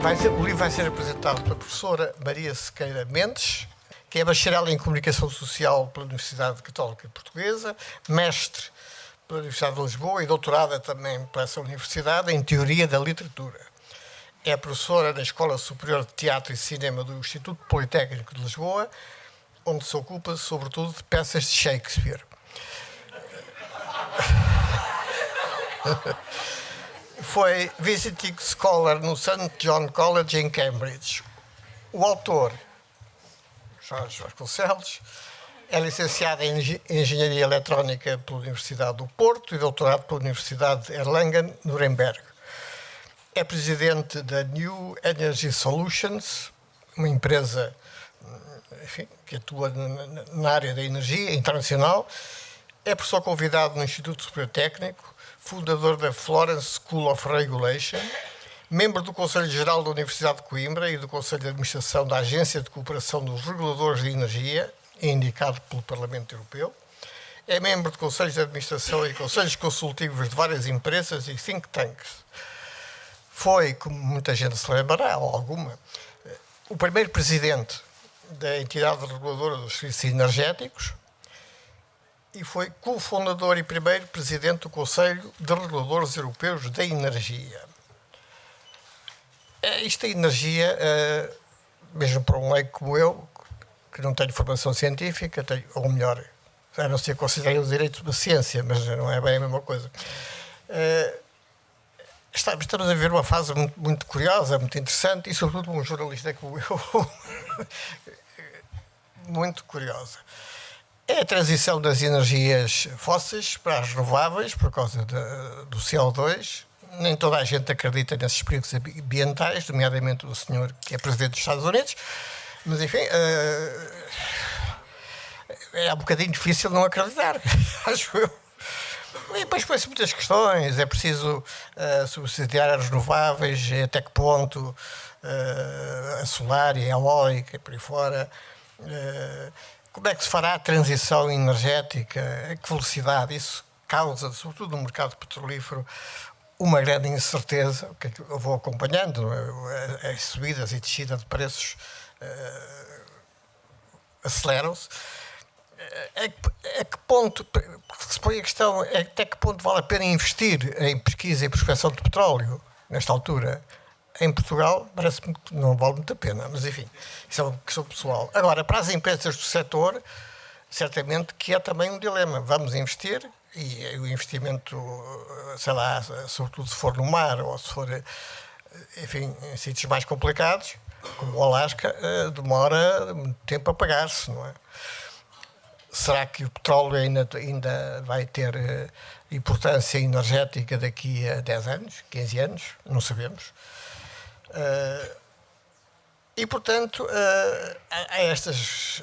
O livro vai ser apresentado pela professora Maria Sequeira Mendes, que é bacharel em Comunicação Social pela Universidade Católica Portuguesa, mestre pela Universidade de Lisboa e doutorada também por essa universidade em Teoria da Literatura. É professora da Escola Superior de Teatro e Cinema do Instituto Politécnico de Lisboa, onde se ocupa sobretudo de peças de Shakespeare. Foi visiting scholar no St. John College em Cambridge. O autor, Jorge Vasconcelos, é licenciado em Engenharia Eletrónica pela Universidade do Porto e doutorado pela Universidade de Erlangen-Nuremberg. É presidente da New Energy Solutions, uma empresa, enfim, que atua na área da energia internacional. É professor convidado no Instituto Superior Técnico, fundador da Florence School of Regulation, membro do Conselho Geral da Universidade de Coimbra e do Conselho de Administração da Agência de Cooperação dos Reguladores de Energia, indicado pelo Parlamento Europeu. É membro de Conselhos de Administração e Conselhos Consultivos de várias empresas e think tanks. Foi, como muita gente se lembrará, ou alguma, o primeiro presidente da entidade reguladora dos serviços energéticos e foi cofundador e primeiro presidente do Conselho de Reguladores Europeus da Energia. Isto é energia, mesmo para um leigo como eu, que não tenho formação científica, ou melhor, a não ser considerei o direito de uma ciência, mas não é bem a mesma coisa. Estamos a ver uma fase muito, muito curiosa, muito interessante, e sobretudo um jornalista como eu, muito curiosa. É a transição das energias fósseis para as renováveis, por causa do CO2. Nem toda a gente acredita nesses perigos ambientais, nomeadamente o senhor que é presidente dos Estados Unidos, mas enfim, é um bocadinho difícil não acreditar, acho eu. E depois põe-se muitas questões, é preciso subsidiar as renováveis, até que ponto a solar e a eólica e por aí fora. Como é que se fará a transição energética? A que velocidade? Isso causa, sobretudo no mercado petrolífero, uma grande incerteza, que eu vou acompanhando, as subidas e descidas de preços aceleram-se. A que ponto, se põe a questão, até que ponto vale a pena investir em pesquisa e prospecção de petróleo, nesta altura? Em Portugal, parece-me que não vale muito a pena, mas enfim, isso é uma questão pessoal. Agora, para as empresas do setor, certamente que é também um dilema. Vamos investir, e o investimento, sei lá, sobretudo se for no mar ou se for, enfim, em sítios mais complicados, como o Alasca, demora muito tempo a pagar-se, não é? Será que o petróleo ainda vai ter importância energética daqui a 10 anos, 15 anos? Não sabemos. E, portanto, há estas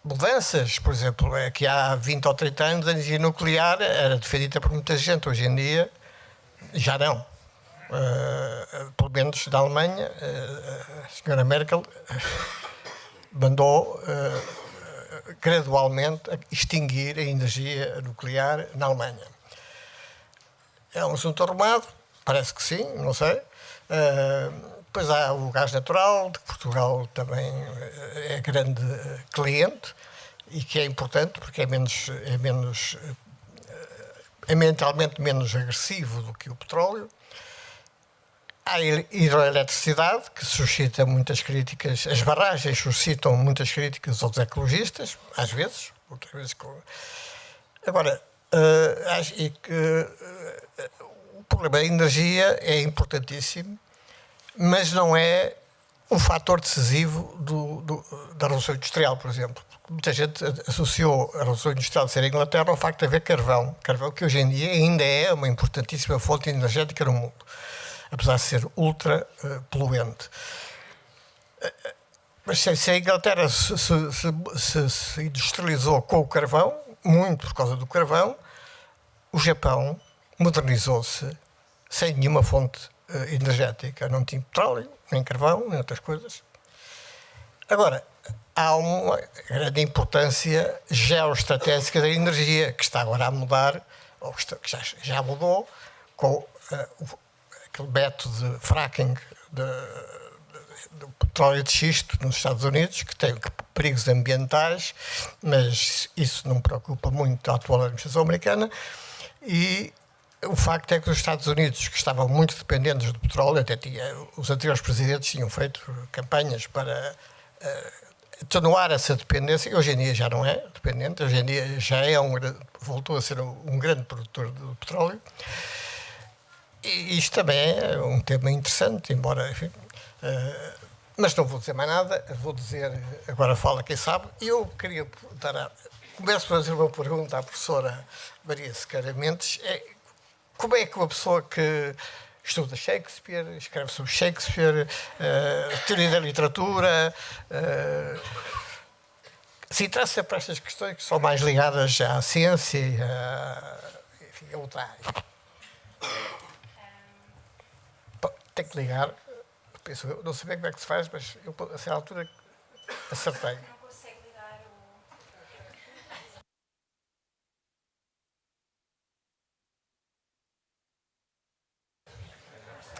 mudanças. Por exemplo, é que há 20 ou 30 anos a energia nuclear era defendida por muita gente. Hoje em dia, já não. Pelo menos na Alemanha, a senhora Merkel mandou gradualmente extinguir a energia nuclear na Alemanha. É um assunto arrumado? Parece que sim, não sei. Depois há o gás natural, de que Portugal também é grande cliente e que é importante porque é ambientalmente menos agressivo do que o petróleo. Há a hidroeletricidade, que suscita muitas críticas, as barragens suscitam muitas críticas aos ecologistas, às vezes, outras vezes. Agora, acho que o problema da energia é importantíssimo, mas não é um fator decisivo da Revolução Industrial, por exemplo. Muita gente associou a Revolução Industrial de ser a Inglaterra ao facto de haver carvão. Carvão que hoje em dia ainda é uma importantíssima fonte energética no mundo, apesar de ser ultra poluente. Mas se a Inglaterra se industrializou com o carvão, muito por causa do carvão, o Japão modernizou-se sem nenhuma fonte energética. Não tinha petróleo, nem carvão, nem outras coisas. Agora, há uma grande importância geoestratégica da energia, que está agora a mudar, ou que já mudou, com aquele método de fracking do petróleo de xisto nos Estados Unidos, que tem perigos ambientais, mas isso não preocupa muito a atual administração americana. E o facto é que os Estados Unidos, que estavam muito dependentes do petróleo, os anteriores presidentes tinham feito campanhas para atenuar essa dependência, e hoje em dia já não é dependente, hoje em dia já é voltou a ser um grande produtor de petróleo. E isto também é um tema interessante, embora, enfim, mas não vou dizer mais nada, vou dizer, agora fala quem sabe. Eu queria começo a fazer uma pergunta à professora Maria Sequeira Mendes, como é que uma pessoa que estuda Shakespeare, escreve sobre Shakespeare, teoria da literatura, se interessa para estas questões que são mais ligadas à ciência e a outra área? Tem que ligar. Penso, eu não sei bem como é que se faz, mas eu, a certa altura, acertei. Não consegue ligar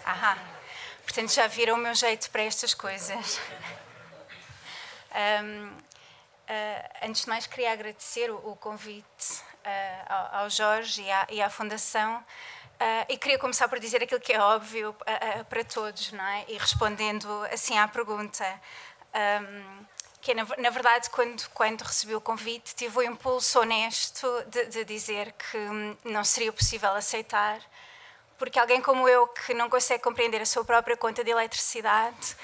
o... Portanto, já viram o meu jeito para estas coisas. Antes de mais, queria agradecer o convite ao Jorge e à Fundação. E queria começar por dizer aquilo que é óbvio para todos, não é? E respondendo assim à pergunta, que na verdade, quando recebi o convite, tive o impulso honesto de dizer que não seria possível aceitar, porque alguém como eu, que não consegue compreender a sua própria conta de eletricidade,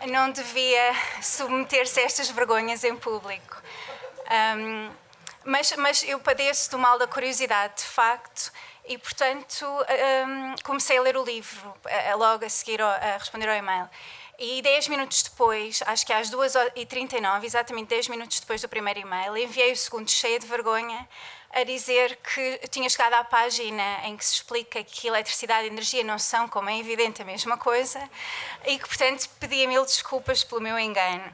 não devia submeter-se a estas vergonhas em público. Mas eu padeço do mal da curiosidade, de facto, e, portanto, comecei a ler o livro, logo a seguir a responder ao e-mail. E 10 minutos depois, acho que às 2h39, exatamente 10 minutos depois do primeiro e-mail, enviei o segundo cheio de vergonha a dizer que tinha chegado à página em que se explica que eletricidade e energia não são, como é evidente, a mesma coisa, e que, portanto, pedia mil desculpas pelo meu engano.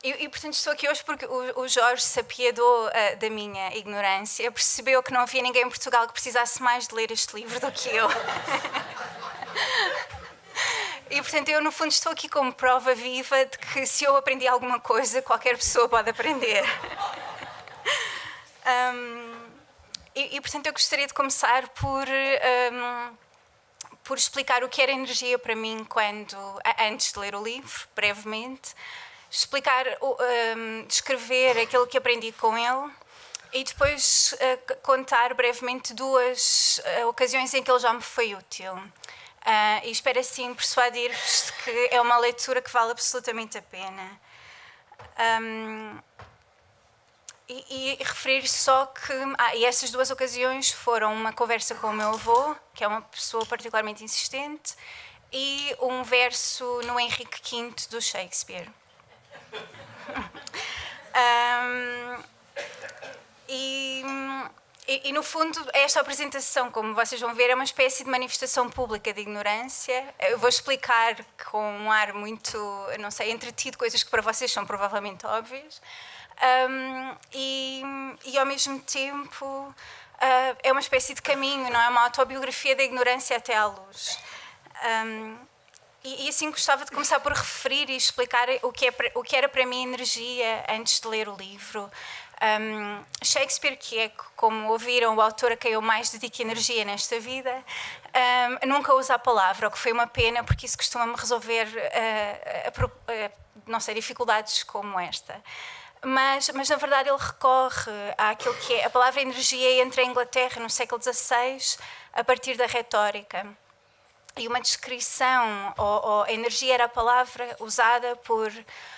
E, portanto, estou aqui hoje porque o Jorge se apiedou da minha ignorância, percebeu que não havia ninguém em Portugal que precisasse mais de ler este livro do que eu. E, portanto, eu, no fundo, estou aqui como prova viva de que se eu aprendi alguma coisa, qualquer pessoa pode aprender. Portanto, eu gostaria de começar por explicar o que era energia para mim antes de ler o livro, brevemente. Descrever aquilo que aprendi com ele e depois contar brevemente 2 ocasiões em que ele já me foi útil. E espero assim persuadir-vos de que é uma leitura que vale absolutamente a pena. E referir só que e essas 2 ocasiões foram uma conversa com o meu avô, que é uma pessoa particularmente insistente, e um verso no Henrique V do Shakespeare. E, no fundo, esta apresentação, como vocês vão ver, é uma espécie de manifestação pública de ignorância. Eu vou explicar com um ar muito, não sei, entretido, coisas que para vocês são provavelmente óbvias. E, ao mesmo tempo, é uma espécie de caminho, não é? Uma autobiografia da ignorância até à luz. E assim gostava de começar por referir e explicar o que era para mim energia antes de ler o livro. Shakespeare, que é, como ouviram, o autor a quem eu mais dedico energia nesta vida, nunca usa a palavra, o que foi uma pena, porque isso costuma-me resolver não sei, dificuldades como esta. Mas, na verdade, ele recorre àquilo que é a palavra energia entre a Inglaterra no século XVI, a partir da retórica. E uma descrição, ou a energia era a palavra usada por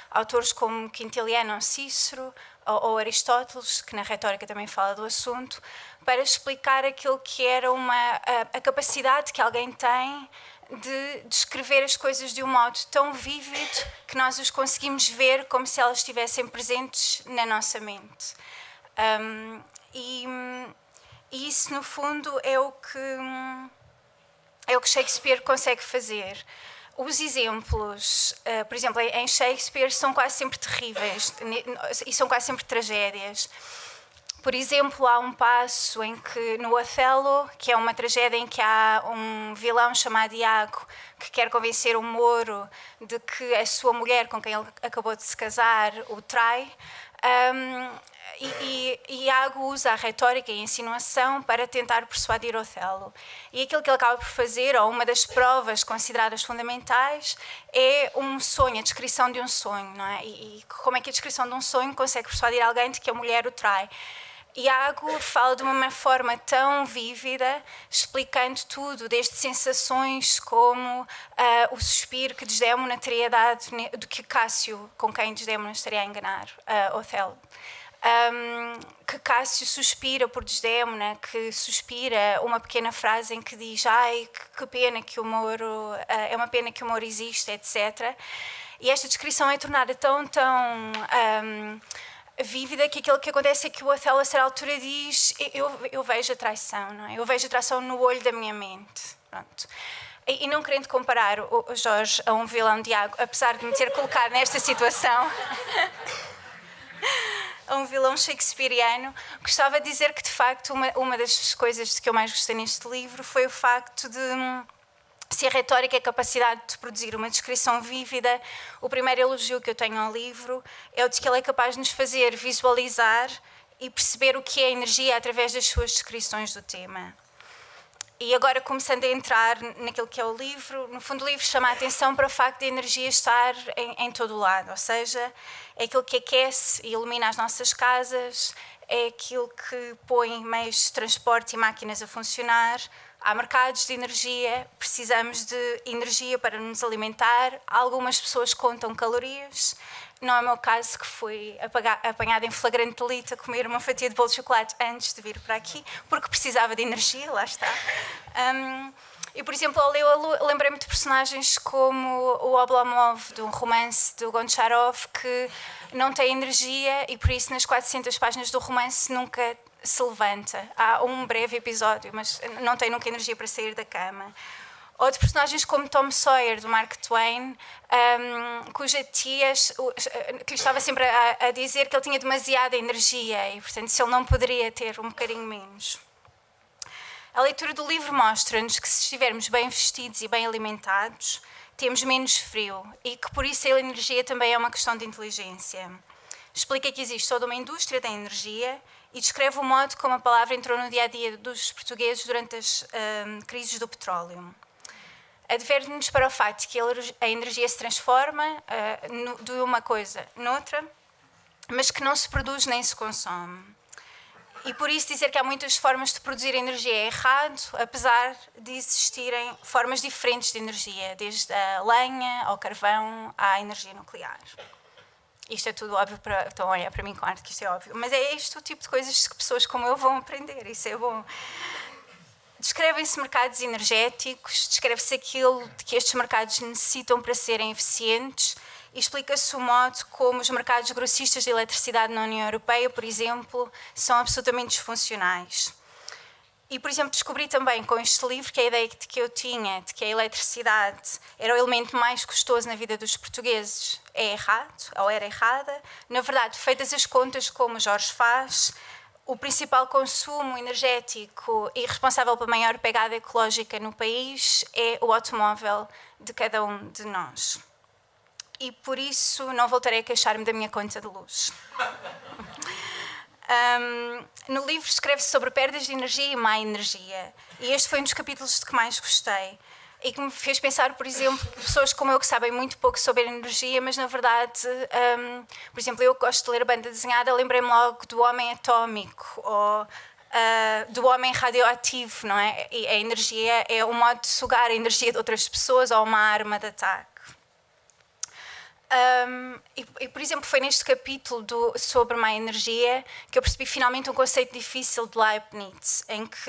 autores como Quintiliano, Cícero ou Aristóteles, que na retórica também fala do assunto, para explicar aquilo que era a capacidade que alguém tem de descrever as coisas de um modo tão vívido que nós os conseguimos ver como se elas estivessem presentes na nossa mente. E isso, no fundo, é o que Shakespeare consegue fazer. Os exemplos, por exemplo, em Shakespeare, são quase sempre terríveis e são quase sempre tragédias. Por exemplo, há um passo em que, no Othello, que é uma tragédia em que há um vilão chamado Iago que quer convencer o Moro de que a sua mulher, com quem ele acabou de se casar, o trai. E Iago usa a retórica e a insinuação para tentar persuadir Othello. E aquilo que ele acaba por fazer, ou uma das provas consideradas fundamentais, é um sonho, a descrição de um sonho. Não é? E como é que a descrição de um sonho consegue persuadir alguém de que a mulher o trai? Iago fala de uma forma tão vívida, explicando tudo, desde sensações como o suspiro que Desdémona teria dado, do que Cássio, com quem Desdémona estaria a enganar Othello. Que Cássio suspira por Desdémona, que suspira uma pequena frase em que diz ai, que pena que o Moro, é uma pena que o Moro existe, etc. E esta descrição é tornada tão vívida que aquilo que acontece é que o Othello a certa altura diz eu vejo a traição, não é? Eu vejo a traição no olho da minha mente. Pronto. E não querendo comparar o Jorge a um vilão de Iago, apesar de me ter colocado nesta situação, a um vilão shakespeariano, gostava de dizer que, de facto, uma das coisas que eu mais gostei neste livro foi o facto de, se a retórica é a capacidade de produzir uma descrição vívida, o primeiro elogio que eu tenho ao livro é o de que ele é capaz de nos fazer visualizar e perceber o que é a energia através das suas descrições do tema. E agora, começando a entrar naquilo que é o livro, no fundo o livro chama a atenção para o facto de a energia estar em todo o lado, ou seja, é aquilo que aquece e ilumina as nossas casas, é aquilo que põe meios de transporte e máquinas a funcionar. Há mercados de energia, precisamos de energia para nos alimentar. Algumas pessoas contam calorias. Não é o meu caso, que fui apanhada em flagrante delito a comer uma fatia de bolo de chocolate antes de vir para aqui, porque precisava de energia, lá está. E, por exemplo, ao ler, lembrei-me de personagens como o Oblomov, de um romance do Goncharov, que não tem energia e, por isso, nas 400 páginas do romance nunca se levanta. Há um breve episódio, mas não tem nunca energia para sair da cama. Ou de personagens como Tom Sawyer, do Mark Twain, cuja tia que lhe estava sempre a dizer que ele tinha demasiada energia e, portanto, se ele não poderia ter um bocadinho menos. A leitura do livro mostra-nos que, se estivermos bem vestidos e bem alimentados, temos menos frio e que, por isso, a energia também é uma questão de inteligência. Explica que existe toda uma indústria da energia e descreve o modo como a palavra entrou no dia-a-dia dos portugueses durante as crises do petróleo. Adverte-nos para o facto de que a energia se transforma de uma coisa noutra, mas que não se produz nem se consome. E por isso dizer que há muitas formas de produzir energia é errado, apesar de existirem formas diferentes de energia, desde a lenha ao carvão à energia nuclear. Isto é tudo óbvio, estão a olhar para mim com arte que isto é óbvio, mas é este o tipo de coisas que pessoas como eu vão aprender, isso é bom. Descrevem-se mercados energéticos, descreve-se aquilo de que estes mercados necessitam para serem eficientes e explica-se o modo como os mercados grossistas de eletricidade na União Europeia, por exemplo, são absolutamente disfuncionais. E, por exemplo, descobri também com este livro que a ideia que eu tinha de que a eletricidade era o elemento mais custoso na vida dos portugueses é errado, ou era errada. Na verdade, feitas as contas como o Jorge faz, o principal consumo energético e responsável pela maior pegada ecológica no país é o automóvel de cada um de nós. E por isso não voltarei a queixar-me da minha conta de luz. No livro escreve-se sobre perdas de energia e má energia. E este foi um dos capítulos de que mais gostei. E que me fez pensar, por exemplo, pessoas como eu que sabem muito pouco sobre a energia, mas na verdade, por exemplo, eu que gosto de ler banda desenhada, lembrei-me logo do homem atómico ou do homem radioativo, não é? E a energia é um modo de sugar a energia de outras pessoas ou uma arma de ataque. Por exemplo, foi neste capítulo sobre má energia que eu percebi finalmente um conceito difícil de Leibniz, em que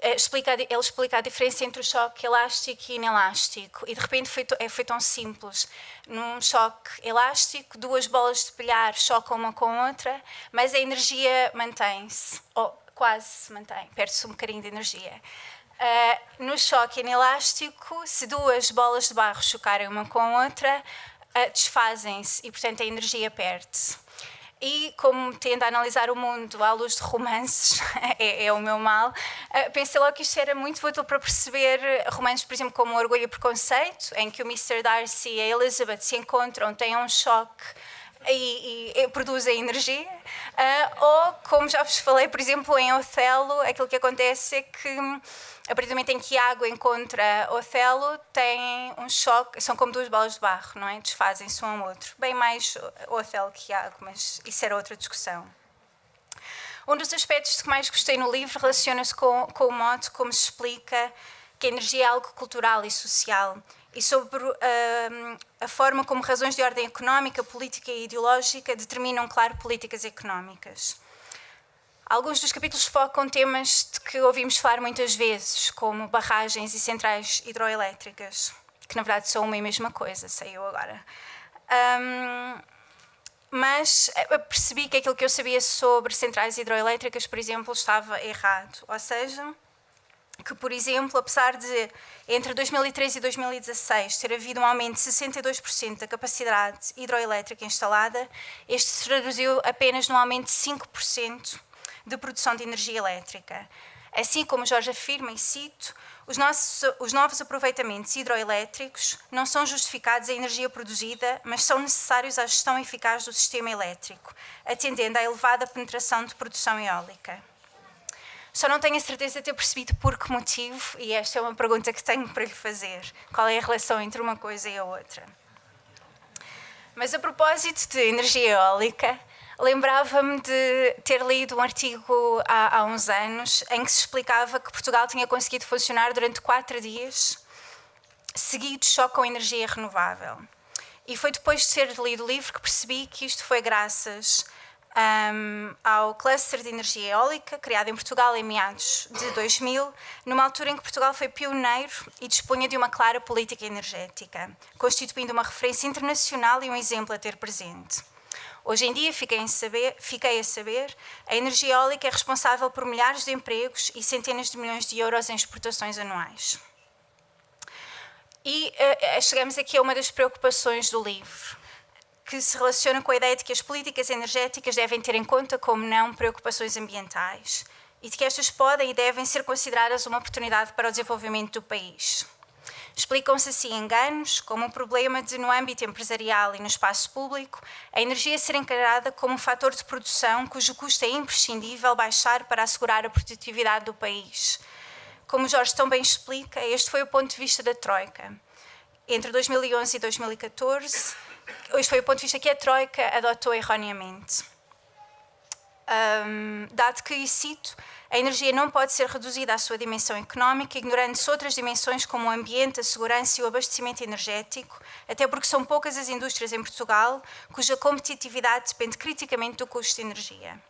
ele explica a diferença entre o choque elástico e inelástico. E de repente foi tão simples. Num choque elástico, duas bolas de bilhar chocam uma com a outra, mas a energia mantém-se, ou quase se mantém, perde-se um bocadinho de energia. No choque inelástico, se duas bolas de barro chocarem uma com a outra, desfazem-se e, portanto, a energia perde-se. E como tendo a analisar o mundo à luz de romances, é o meu mal, pensei logo que isto era muito útil para perceber romances, por exemplo, como Orgulho e Preconceito, em que o Mr. Darcy e a Elizabeth se encontram, têm um choque e produzem energia. Ou, como já vos falei, por exemplo, em Otelo, aquilo que acontece é que, a partir do momento em que Iago encontra Otelo, tem um choque, são como duas bolas de barro, não é? Desfazem-se um ao outro. Bem mais Otelo que Iago, mas isso era outra discussão. Um dos aspectos que mais gostei no livro relaciona-se com o modo como se explica que a energia é algo cultural e social, e sobre a forma como razões de ordem económica, política e ideológica determinam, claro, políticas económicas. Alguns dos capítulos focam temas de que ouvimos falar muitas vezes, como barragens e centrais hidroelétricas, que na verdade são uma e mesma coisa, sei eu agora. Mas percebi que aquilo que eu sabia sobre centrais hidroelétricas, por exemplo, estava errado. Ou seja, que, por exemplo, apesar de entre 2013 e 2016 ter havido um aumento de 62% da capacidade hidroelétrica instalada, este se traduziu apenas num aumento de 5% de produção de energia elétrica. Assim como Jorge afirma, e cito, os novos aproveitamentos hidroelétricos não são justificados à energia produzida, mas são necessários à gestão eficaz do sistema elétrico, atendendo à elevada penetração de produção eólica. Só não tenho a certeza de ter percebido por que motivo, e esta é uma pergunta que tenho para lhe fazer. Qual é a relação entre uma coisa e a outra? Mas a propósito de energia eólica, lembrava-me de ter lido um artigo há uns anos em que se explicava que Portugal tinha conseguido funcionar durante 4 dias seguidos só com energia renovável. E foi depois de ter lido o livro que percebi que isto foi graças ao cluster de energia eólica, criado em Portugal em meados de 2000, numa altura em que Portugal foi pioneiro e dispunha de uma clara política energética, constituindo uma referência internacional e um exemplo a ter presente. Hoje em dia, fiquei a saber, a energia eólica é responsável por milhares de empregos e centenas de milhões de euros em exportações anuais. E chegamos aqui a uma das preocupações do livro, que se relaciona com a ideia de que as políticas energéticas devem ter em conta, como não, preocupações ambientais e de que estas podem e devem ser consideradas uma oportunidade para o desenvolvimento do país. Explicam-se assim enganos, como o problema de, no âmbito empresarial e no espaço público, a energia ser encarada como um fator de produção cujo custo é imprescindível baixar para assegurar a produtividade do país. Como Jorge tão bem explica, este foi o ponto de vista da Troika. Entre 2011 e 2014, este foi o ponto de vista que a Troika adotou erroneamente. Dado que, e cito, a energia não pode ser reduzida à sua dimensão económica, ignorando-se outras dimensões como o ambiente, a segurança e o abastecimento energético, até porque são poucas as indústrias em Portugal cuja competitividade depende criticamente do custo de energia.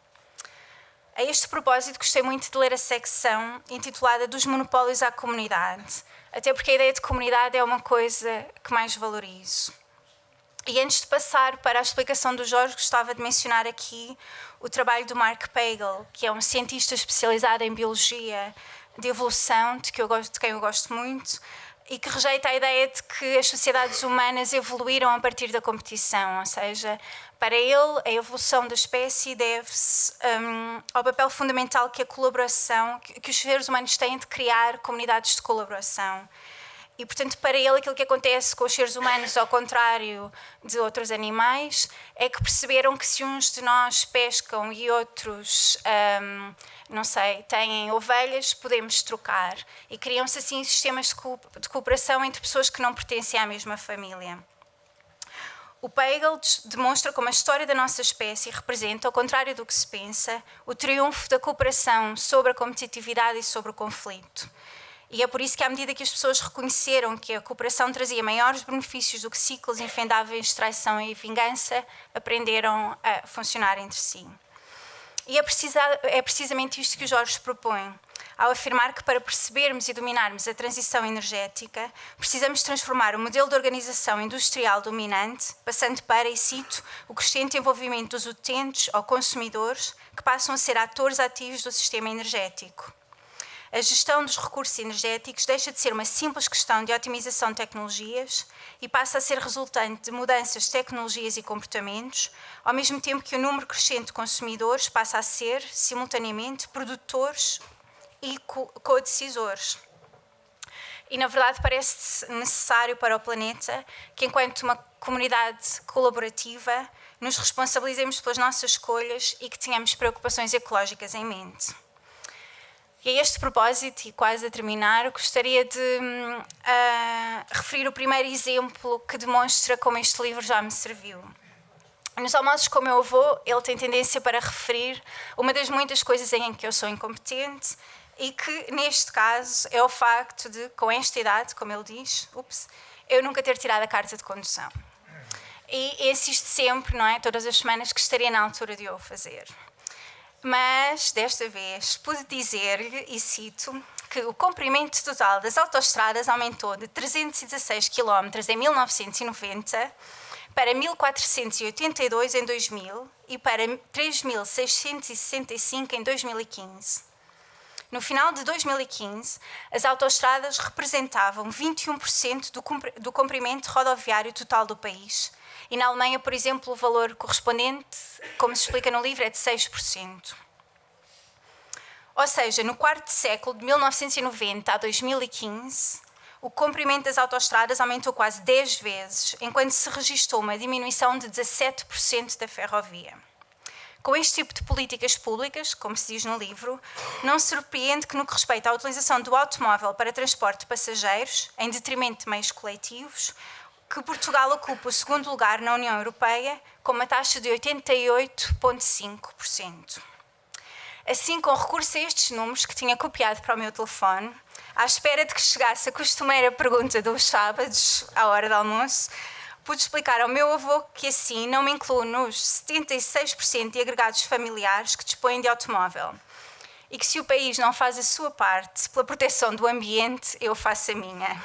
A este propósito, gostei muito de ler a secção intitulada Dos monopólios à comunidade, até porque a ideia de comunidade é uma coisa que mais valorizo. E antes de passar para a explicação do Jorge, gostava de mencionar aqui o trabalho do Mark Pagel, que é um cientista especializado em biologia de evolução, de quem eu gosto muito, e que rejeita a ideia de que as sociedades humanas evoluíram a partir da competição, ou seja, para ele, a evolução da espécie deve-se ao papel fundamental que a colaboração, que os seres humanos têm de criar comunidades de colaboração. E, portanto, para ele, aquilo que acontece com os seres humanos, ao contrário de outros animais, é que perceberam que se uns de nós pescam e outros, não sei, têm ovelhas, podemos trocar. E criam-se, assim, sistemas de cooperação entre pessoas que não pertencem à mesma família. O Pagel demonstra como a história da nossa espécie representa, ao contrário do que se pensa, o triunfo da cooperação sobre a competitividade e sobre o conflito. E é por isso que, à medida que as pessoas reconheceram que a cooperação trazia maiores benefícios do que ciclos infendáveis de traição e vingança, aprenderam a funcionar entre si. E é precisamente isto que o Jorge propõe, ao afirmar que para percebermos e dominarmos a transição energética, precisamos transformar o modelo de organização industrial dominante, passando para, e cito, o crescente envolvimento dos utentes ou consumidores, que passam a ser atores ativos do sistema energético. a gestão dos recursos energéticos deixa de ser uma simples questão de otimização de tecnologias e passa a ser resultante de mudanças de tecnologias e comportamentos, ao mesmo tempo que o número crescente de consumidores passa a ser, simultaneamente, produtores e co-decisores. E, na verdade, parece necessário para o planeta que, enquanto uma comunidade colaborativa, nos responsabilizemos pelas nossas escolhas e que tenhamos preocupações ecológicas em mente. E a este propósito, e quase a terminar, gostaria de referir o primeiro exemplo que demonstra como este livro já me serviu. Nos almoços com o meu avô, ele tem tendência para referir uma das muitas coisas em que eu sou incompetente e que, neste caso, é o facto de, com esta idade, como ele diz, eu nunca ter tirado a carta de condução. E insisto sempre, não é, todas as semanas, que estaria na altura de eu o fazer. Mas, desta vez, pude dizer-lhe, e cito, que o comprimento total das autoestradas aumentou de 316 km em 1990 para 1.482 em 2000 e para 3.665 em 2015. No final de 2015, as autoestradas representavam 21% do comprimento rodoviário total do país. E na Alemanha, por exemplo, o valor correspondente, como se explica no livro, é de 6%. Ou seja, no quarto século, de 1990 a 2015, o comprimento das autoestradas aumentou quase 10 vezes, enquanto se registrou uma diminuição de 17% da ferrovia. Com este tipo de políticas públicas, como se diz no livro, não se surpreende que, no que respeita à utilização do automóvel para transporte de passageiros, em detrimento de meios coletivos, que Portugal ocupa o segundo lugar na União Europeia, com uma taxa de 88,5%. Assim, com recurso a estes números que tinha copiado para o meu telefone, à espera de que chegasse a costumeira pergunta dos sábados, à hora do almoço, pude explicar ao meu avô que assim não me incluo nos 76% de agregados familiares que dispõem de automóvel e que, se o país não faz a sua parte pela proteção do ambiente, eu faço a minha.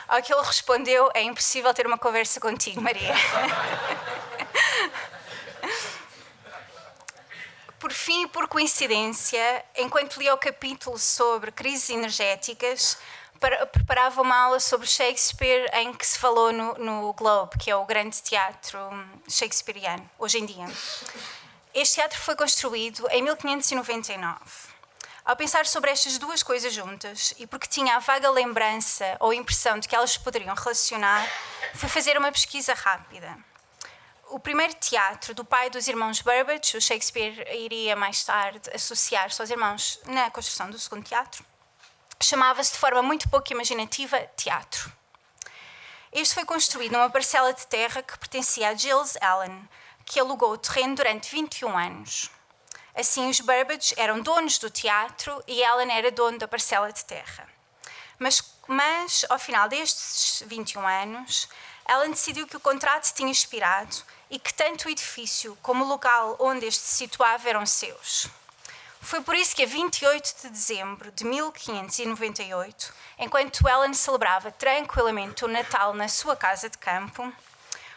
Ao que ele respondeu: é impossível ter uma conversa contigo, Maria. Por fim, e por coincidência, enquanto lia o capítulo sobre crises energéticas, preparava uma aula sobre Shakespeare em que se falou no Globe, que é o grande teatro shakespeariano, hoje em dia. Este teatro foi construído em 1599. Ao pensar sobre estas duas coisas juntas, e porque tinha a vaga lembrança ou impressão de que elas se poderiam relacionar, fui fazer uma pesquisa rápida. O primeiro teatro do pai dos irmãos Burbage, o Shakespeare iria mais tarde associar-se aos irmãos na construção do segundo teatro, chamava-se de forma muito pouco imaginativa Teatro. Este foi construído numa parcela de terra que pertencia a Giles Allen, que alugou o terreno durante 21 anos. Assim, os Burbage eram donos do teatro e Allen era dono da parcela de terra. Mas ao final destes 21 anos, Allen decidiu que o contrato tinha expirado e que tanto o edifício como o local onde este se situava eram seus. Foi por isso que, a 28 de dezembro de 1598, enquanto Allen celebrava tranquilamente o Natal na sua casa de campo,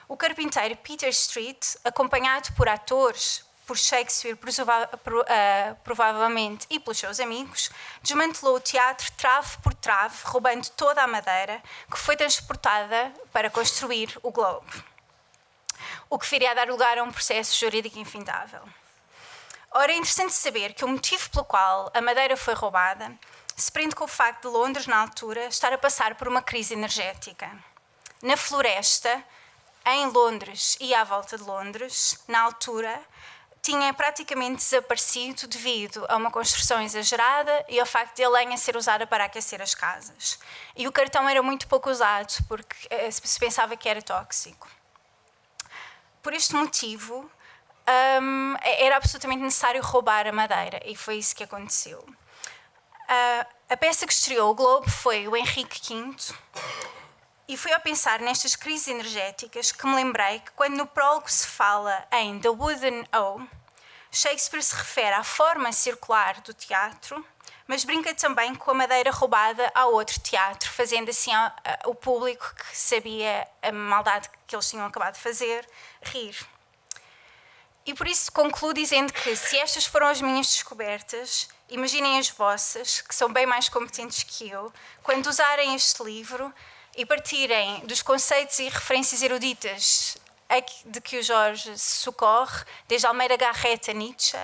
o carpinteiro Peter Street, acompanhado por atores, por Shakespeare provavelmente e pelos seus amigos, desmantelou o teatro trave por trave, roubando toda a madeira que foi transportada para construir o Globe, o que viria a dar lugar a um processo jurídico infindável. Ora, é interessante saber que o motivo pelo qual a madeira foi roubada se prende com o facto de Londres, na altura, estar a passar por uma crise energética. Na floresta, em Londres e à volta de Londres, na altura, tinha praticamente desaparecido devido a uma construção exagerada e ao facto de a lenha ser usada para aquecer as casas. E o cartão era muito pouco usado, porque se pensava que era tóxico. Por este motivo, era absolutamente necessário roubar a madeira, e foi isso que aconteceu. A peça que estreou o Globe foi o Henrique V, e foi ao pensar nestas crises energéticas que me lembrei que, quando no prólogo se fala em The Wooden O, Shakespeare se refere à forma circular do teatro, mas brinca também com a madeira roubada a outro teatro, fazendo assim o público, que sabia a maldade que eles tinham acabado de fazer, rir. E por isso concluo dizendo que, se estas foram as minhas descobertas, imaginem as vossas, que são bem mais competentes que eu, quando usarem este livro e partirem dos conceitos e referências eruditas de que o Jorge se socorre, desde Almeida Garrett a Nietzsche,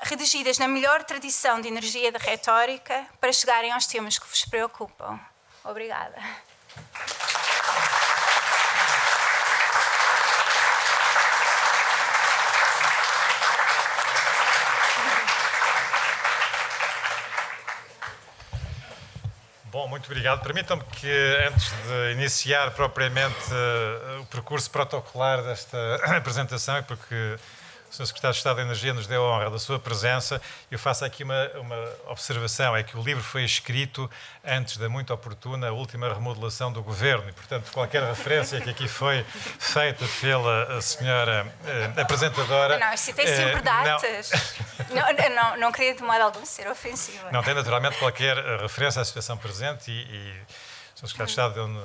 redigidas na melhor tradição de energia da retórica, para chegarem aos temas que vos preocupam. Obrigada. Bom, muito obrigado. Permitam-me que, antes de iniciar propriamente o percurso protocolar desta apresentação, e porque o Sr. Secretário de Estado da Energia nos deu a honra da sua presença, eu faço aqui uma observação, é que o livro foi escrito antes da muito oportuna última remodelação do Governo, e, portanto, qualquer referência que aqui foi feita pela senhora apresentadora... Não, eu citei sempre datas. Não queria de modo algum ser ofensiva. Não tem, naturalmente, qualquer referência à situação presente e o Sr. Secretário de Estado deu-me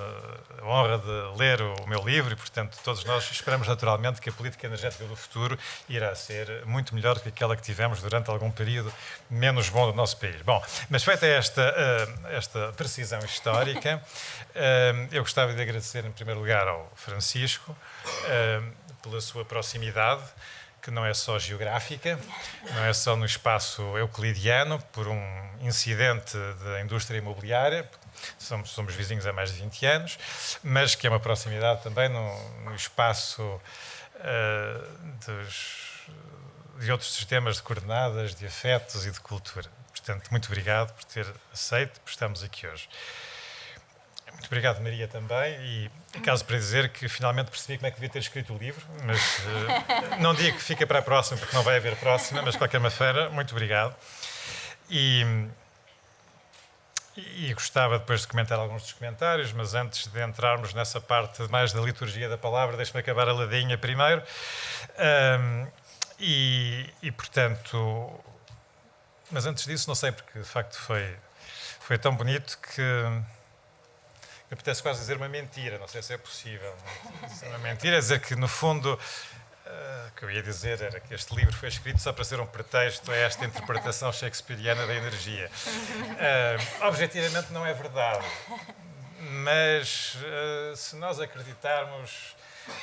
a honra de ler o meu livro e, portanto, todos nós esperamos naturalmente que a política energética do futuro irá ser muito melhor do que aquela que tivemos durante algum período menos bom do nosso país. Bom, mas feita esta precisão histórica, eu gostava de agradecer em primeiro lugar ao Francisco pela sua proximidade, que não é só geográfica, não é só no espaço euclidiano, por um incidente da indústria imobiliária, somos vizinhos há mais de 20 anos, mas que é uma proximidade também no espaço de outros sistemas de coordenadas, de afetos e de cultura. Portanto, muito obrigado por ter aceito, por estarmos aqui hoje. Muito obrigado, Maria, também. E acaso para dizer que finalmente percebi como é que devia ter escrito o livro, mas não digo que fica para a próxima, porque não vai haver próxima, mas de qualquer maneira, muito obrigado. E gostava depois de comentar alguns dos comentários, mas antes de entrarmos nessa parte mais da liturgia da palavra, deixe-me acabar a ladinha primeiro. Portanto... Mas antes disso, não sei, porque de facto foi tão bonito que... Me apetece quase dizer uma mentira, não sei se é possível. Uma mentira é dizer que, no fundo, o que eu ia dizer era que este livro foi escrito só para ser um pretexto a esta interpretação shakespeariana da energia. Objetivamente não é verdade, mas se nós acreditarmos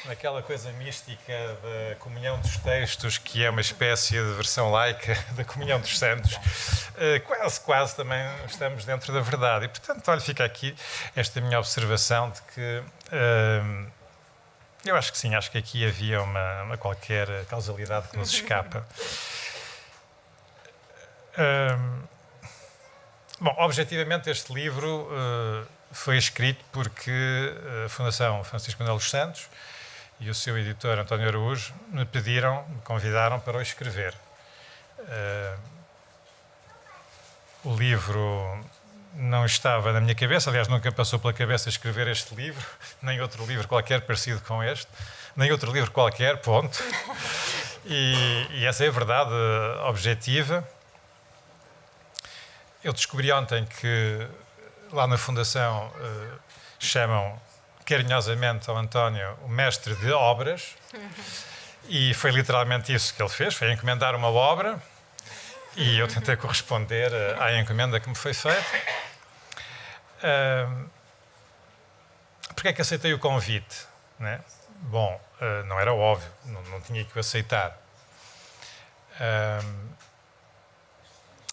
naquela coisa mística da comunhão dos textos, que é uma espécie de versão laica da comunhão dos santos, quase também estamos dentro da verdade. E, portanto, olha, fica aqui esta minha observação de que eu acho que sim, acho que aqui havia uma qualquer causalidade que nos escapa. Bom, objetivamente este livro foi escrito porque a Fundação Francisco Manuel dos Santos e o seu editor António Araújo me convidaram para o escrever. O livro não estava na minha cabeça, aliás, nunca passou pela cabeça escrever este livro, nem outro livro qualquer parecido com este, nem outro livro qualquer, ponto. E essa é a verdade objetiva. Eu descobri ontem que lá na Fundação chamam carinhosamente ao António o mestre de obras, e foi literalmente isso que ele fez, foi encomendar uma obra, e eu tentei corresponder à encomenda que me foi feita. Porque é que aceitei o convite? Né? Bom, não era óbvio, não tinha que o aceitar.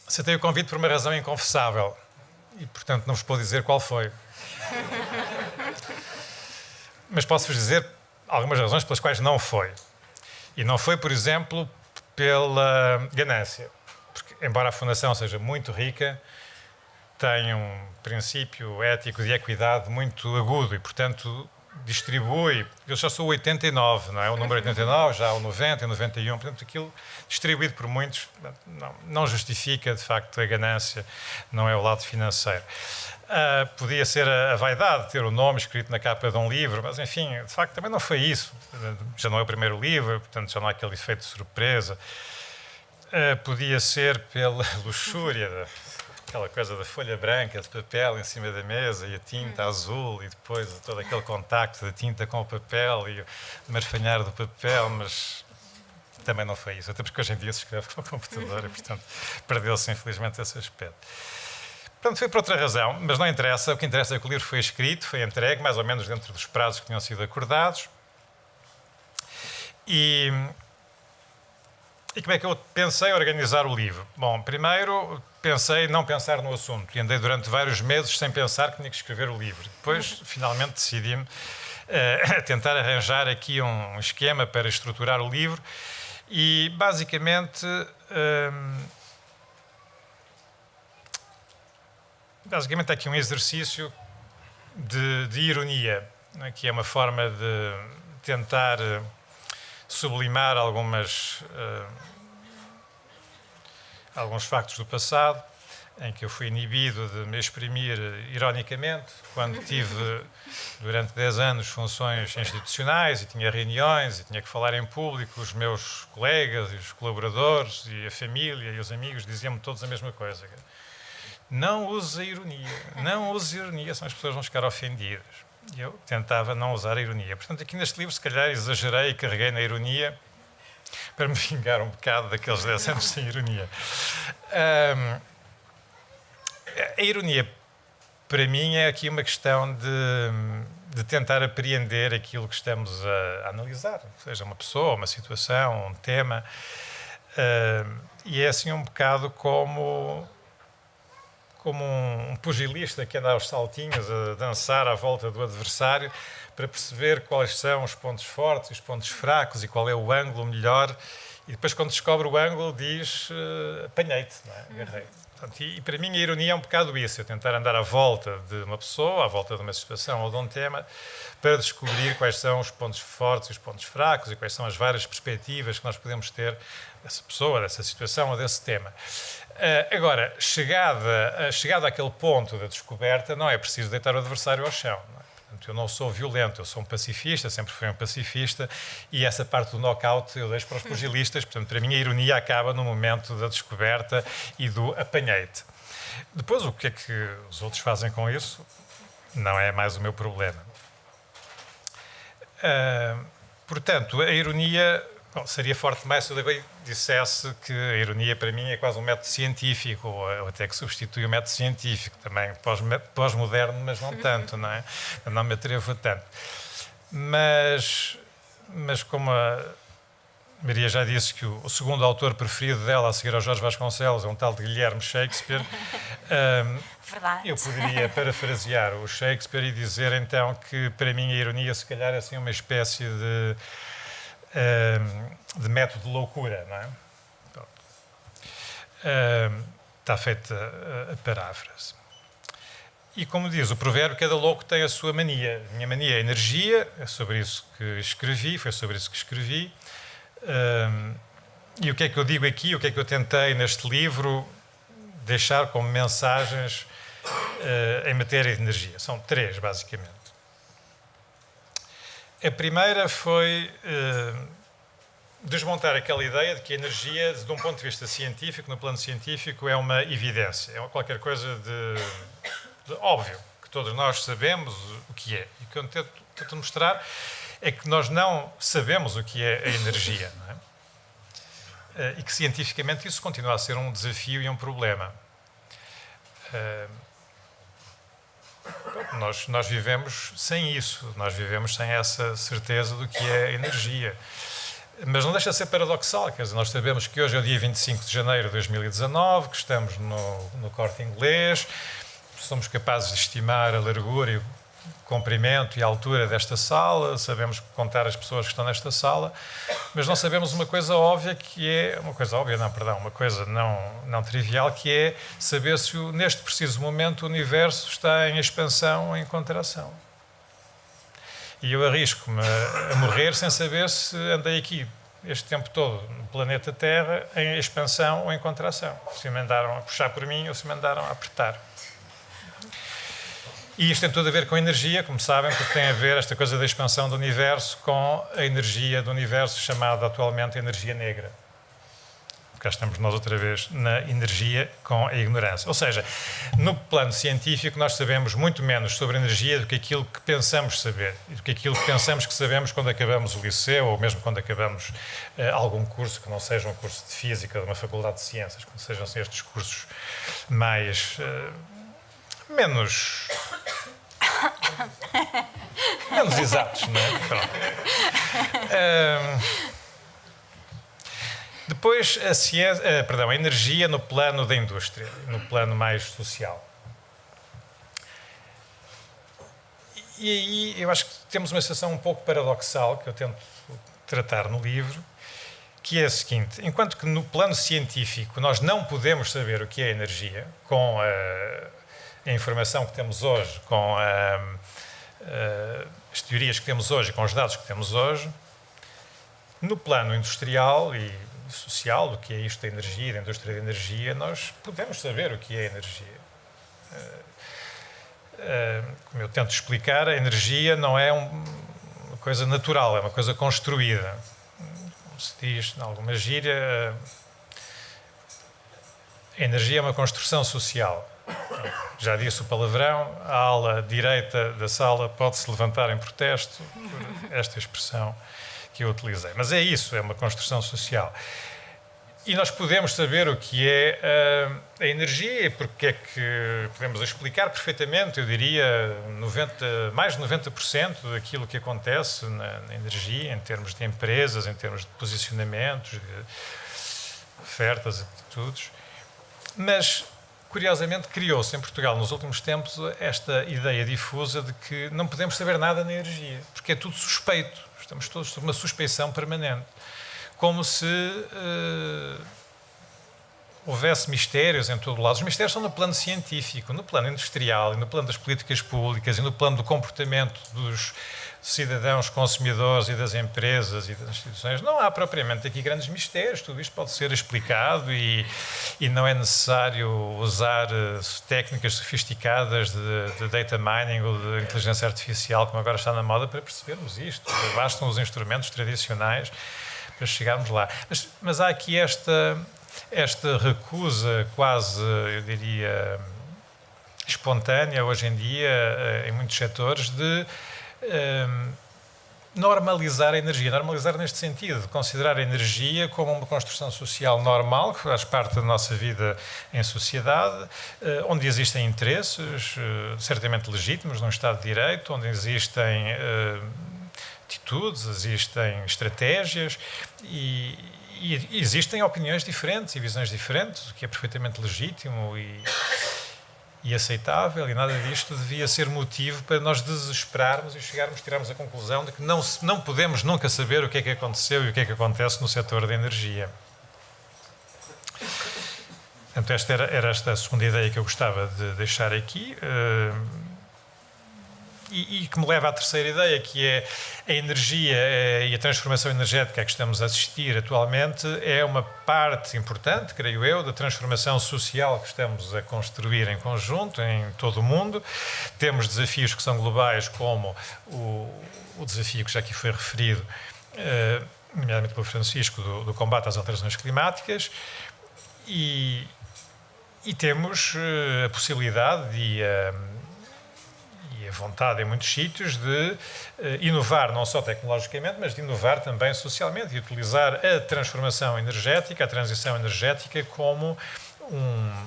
Aceitei o convite por uma razão inconfessável, e portanto não vos vou dizer qual foi. Mas posso-vos dizer algumas razões pelas quais não foi. E não foi, por exemplo, pela ganância. Porque, embora a Fundação seja muito rica, tem um princípio ético de equidade muito agudo e, portanto, distribui... Eu já sou o 89, não é? O número 89, já o 90 e o 91. Portanto, aquilo distribuído por muitos não justifica, de facto, a ganância, não é o lado financeiro. Podia ser a vaidade, ter o nome escrito na capa de um livro, mas, enfim, de facto, também não foi isso. Já não é o primeiro livro, portanto, já não há aquele efeito de surpresa. Podia ser pela luxúria, aquela coisa da folha branca de papel em cima da mesa e a tinta azul e depois todo aquele contacto da tinta com o papel e o marfanhar do papel, mas também não foi isso, até porque hoje em dia se escreve com o computador e, portanto, perdeu-se infelizmente esse aspecto. Portanto, foi por outra razão, mas não interessa. O que interessa é que o livro foi escrito, foi entregue, mais ou menos dentro dos prazos que tinham sido acordados. E como é que eu pensei organizar o livro? Bom, primeiro pensei não pensar no assunto e andei durante vários meses sem pensar que tinha que escrever o livro. Depois, finalmente, decidi-me a tentar arranjar aqui um esquema para estruturar o livro e, basicamente, há aqui um exercício de ironia, que é uma forma de tentar sublimar alguns factos do passado, em que eu fui inibido de me exprimir ironicamente, quando tive, durante 10 anos, funções institucionais e tinha reuniões e tinha que falar em público. Os meus colegas e os colaboradores e a família e os amigos diziam-me todos a mesma coisa. Não use a ironia, não use a ironia, senão as pessoas vão ficar ofendidas. E eu tentava não usar a ironia. Portanto, aqui neste livro, se calhar, exagerei e carreguei na ironia para me vingar um bocado daqueles 10 anos sem ironia. A ironia, para mim, é aqui uma questão de tentar apreender aquilo que estamos a analisar, seja uma pessoa, uma situação, um tema. E é assim um bocado como um pugilista que anda aos saltinhos a dançar à volta do adversário para perceber quais são os pontos fortes e os pontos fracos e qual é o ângulo melhor. E depois, quando descobre o ângulo, diz apanhei-te, não é? Agarrei-te. E para mim a ironia é um bocado isso, eu tentar andar à volta de uma pessoa, à volta de uma situação ou de um tema, para descobrir quais são os pontos fortes e os pontos fracos e quais são as várias perspectivas que nós podemos ter dessa pessoa, dessa situação ou desse tema. Agora, chegado àquele ponto da descoberta, não é preciso deitar o adversário ao chão. Não é? Portanto, eu não sou violento, eu sou um pacifista, sempre fui um pacifista, e essa parte do knockout eu deixo para os pugilistas. Portanto, para mim a ironia acaba no momento da descoberta e do apanhei-te. Depois, o que é que os outros fazem com isso não é mais o meu problema. Portanto, a ironia... Bom, seria forte demais se eu dissesse que a ironia para mim é quase um método científico, ou até que substitui o método científico, também pós-moderno, mas não tanto, não é? Eu não me atrevo a tanto. Mas como a Maria já disse que o segundo autor preferido dela, a seguir ao Jorge Vasconcelos, é um tal de Guilherme Shakespeare, Verdade. eu poderia parafrasear o Shakespeare e dizer então que para mim a ironia se calhar é assim uma espécie de método de loucura, não é? Está feita a paráfrase. E como diz o provérbio, cada louco tem a sua mania. A minha mania é energia, é sobre isso que escrevi, foi sobre isso que escrevi. E o que é que eu digo aqui, o que é que eu tentei neste livro deixar como mensagens em matéria de energia? São 3, basicamente. A primeira foi desmontar aquela ideia de que a energia, de um ponto de vista científico, no plano científico, é uma evidência, é qualquer coisa de óbvio, que todos nós sabemos o que é. E o que eu tento mostrar é que nós não sabemos o que é a energia, não é? E que cientificamente isso continua a ser um desafio e um problema. Nós vivemos sem isso, nós vivemos sem essa certeza do que é energia. Mas não deixa de ser paradoxal, quer dizer, nós sabemos que hoje é o dia 25 de janeiro de 2019, que estamos no Corte Inglês, somos capazes de estimar a largura e o comprimento e a altura desta sala, sabemos contar as pessoas que estão nesta sala, mas não sabemos uma coisa óbvia que é, uma coisa não trivial, que é saber se neste preciso momento o universo está em expansão ou em contração. E eu arrisco-me a morrer sem saber se andei aqui este tempo todo no planeta Terra em expansão ou em contração. Se me andaram a puxar por mim ou se me andaram a apertar. E isto tem tudo a ver com energia, como sabem, porque tem a ver esta coisa da expansão do universo com a energia do universo chamada atualmente energia negra. cá estamos nós outra vez na energia com a ignorância. Ou seja, no plano científico nós sabemos muito menos sobre energia do que aquilo que pensamos saber, do que aquilo que pensamos que sabemos quando acabamos o liceu ou mesmo quando acabamos algum curso que não seja um curso de física de uma faculdade de ciências, que não sejam assim, estes cursos mais menos exatos, não é? Pronto. Depois, a energia no plano da indústria, no plano mais social. E aí eu acho que temos uma situação um pouco paradoxal, que eu tento tratar no livro, que é a seguinte: enquanto que no plano científico nós não podemos saber o que é energia, com a informação que temos hoje, com as teorias que temos hoje, com os dados que temos hoje, no plano industrial e social, do que é isto da energia, da indústria da energia, nós podemos saber o que é energia. Como eu tento explicar, a energia não é uma coisa natural, é uma coisa construída. Como se diz em alguma gíria, a energia é uma construção social. Já disse o palavrão, a ala direita da sala pode-se levantar em protesto por esta expressão que eu utilizei. Mas é isso, é uma construção social. E nós podemos saber o que é a energia e porque é que podemos explicar perfeitamente, eu diria, mais de 90% daquilo que acontece na energia, em termos de empresas, em termos de posicionamentos, de ofertas, atitudes. Mas, curiosamente, criou-se em Portugal, nos últimos tempos, esta ideia difusa de que não podemos saber nada na energia, porque é tudo suspeito. Estamos todos sob uma suspeição permanente. Como se houvesse mistérios em todo o lado. Os mistérios são no plano científico, no plano industrial, e no plano das políticas públicas, e no plano do comportamento dos cidadãos consumidores e das empresas e das instituições. Não há propriamente aqui grandes mistérios, tudo isto pode ser explicado e não é necessário usar técnicas sofisticadas de data mining ou de inteligência artificial, como agora está na moda, para percebermos isto. Bastam os instrumentos tradicionais para chegarmos lá. Mas há aqui esta recusa quase, eu diria, espontânea hoje em dia, em muitos setores, de normalizar a energia. Normalizar neste sentido, de considerar a energia como uma construção social normal, que faz parte da nossa vida em sociedade, onde existem interesses certamente legítimos num Estado de Direito, onde existem atitudes, existem estratégias e existem opiniões diferentes e visões diferentes, o que é perfeitamente legítimo e aceitável, e nada disto devia ser motivo para nós desesperarmos e tirarmos a conclusão de que não podemos nunca saber o que é que aconteceu e o que é que acontece no setor da energia. Portanto, esta era a segunda ideia que eu gostava de deixar aqui. E que me leva à terceira ideia, que é a energia e a transformação energética a que estamos a assistir atualmente é uma parte importante, creio eu, da transformação social que estamos a construir em conjunto em todo o mundo. Temos desafios que são globais, como o desafio que já aqui foi referido, nomeadamente pelo Francisco, do combate às alterações climáticas, e temos a possibilidade e a vontade em muitos sítios de inovar não só tecnologicamente, mas de inovar também socialmente e utilizar a transformação energética, a transição energética como um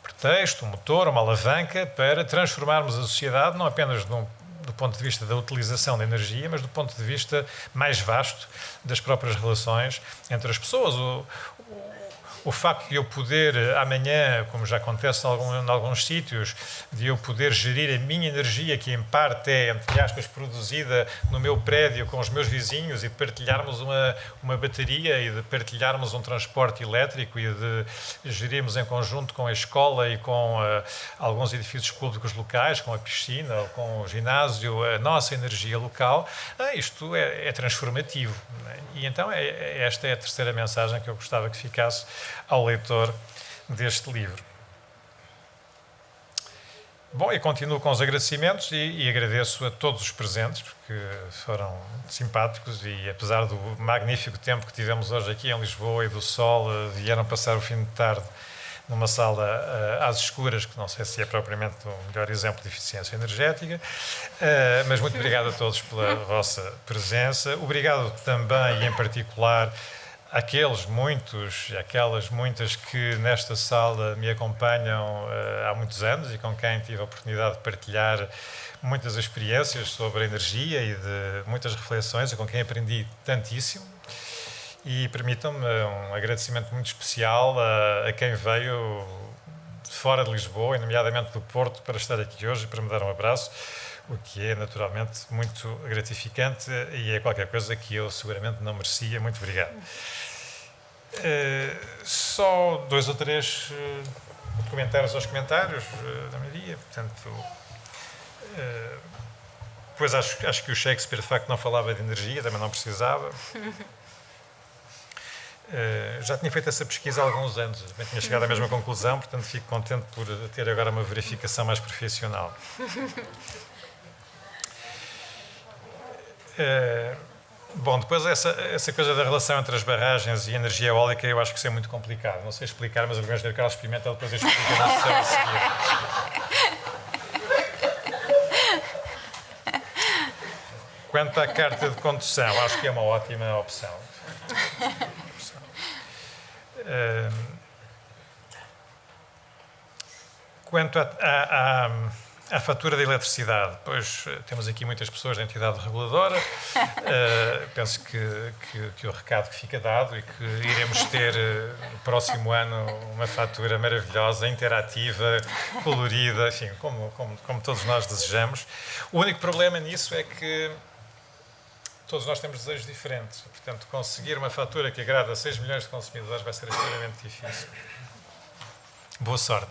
pretexto, um motor, uma alavanca para transformarmos a sociedade não apenas do ponto de vista da utilização da energia, mas do ponto de vista mais vasto das próprias relações entre as pessoas. O facto de eu poder, amanhã, como já acontece em alguns sítios, de eu poder gerir a minha energia, que em parte é, entre aspas, produzida no meu prédio com os meus vizinhos, e de partilharmos uma bateria e de partilharmos um transporte elétrico e de gerirmos em conjunto com a escola e com alguns edifícios públicos locais, com a piscina ou com o ginásio, a nossa energia local, isto é transformativo. E então esta é a terceira mensagem que eu gostava que ficasse ao leitor deste livro. Bom, e continuo com os agradecimentos e agradeço a todos os presentes, porque foram simpáticos e apesar do magnífico tempo que tivemos hoje aqui em Lisboa e do sol, vieram passar o fim de tarde numa sala às escuras, que não sei se é propriamente o melhor exemplo de eficiência energética, mas muito obrigado a todos pela vossa presença. Obrigado também e em particular àqueles muitos e àquelas muitas que nesta sala me acompanham há muitos anos e com quem tive a oportunidade de partilhar muitas experiências sobre a energia e de muitas reflexões e com quem aprendi tantíssimo. E permitam-me um agradecimento muito especial a quem veio de fora de Lisboa, e nomeadamente do Porto, para estar aqui hoje e para me dar um abraço, o que é naturalmente muito gratificante e é qualquer coisa que eu seguramente não merecia. Muito obrigado. Só 2 ou 3 comentários aos comentários da Maria. Portanto, pois acho que o Shakespeare de facto não falava de energia, também não precisava. Já tinha feito essa pesquisa há alguns anos, também tinha chegado à mesma conclusão, portanto fico contente por ter agora uma verificação mais profissional. Bom, depois essa coisa da relação entre as barragens e a energia eólica eu acho que isso é muito complicado. Não sei explicar, mas o engenheiro Carlos Pimentel depois explica na sessão a seguir. Quanto à carta de condução, acho que é uma ótima opção. Quanto à fatura de eletricidade, pois temos aqui muitas pessoas da entidade reguladora. Penso que o recado que fica dado e que iremos ter no próximo ano uma fatura maravilhosa, interativa, colorida, enfim, como todos nós desejamos. O único problema nisso é que todos nós temos desejos diferentes. Portanto, conseguir uma fatura que agrada a 6 milhões de consumidores vai ser extremamente difícil. Boa sorte.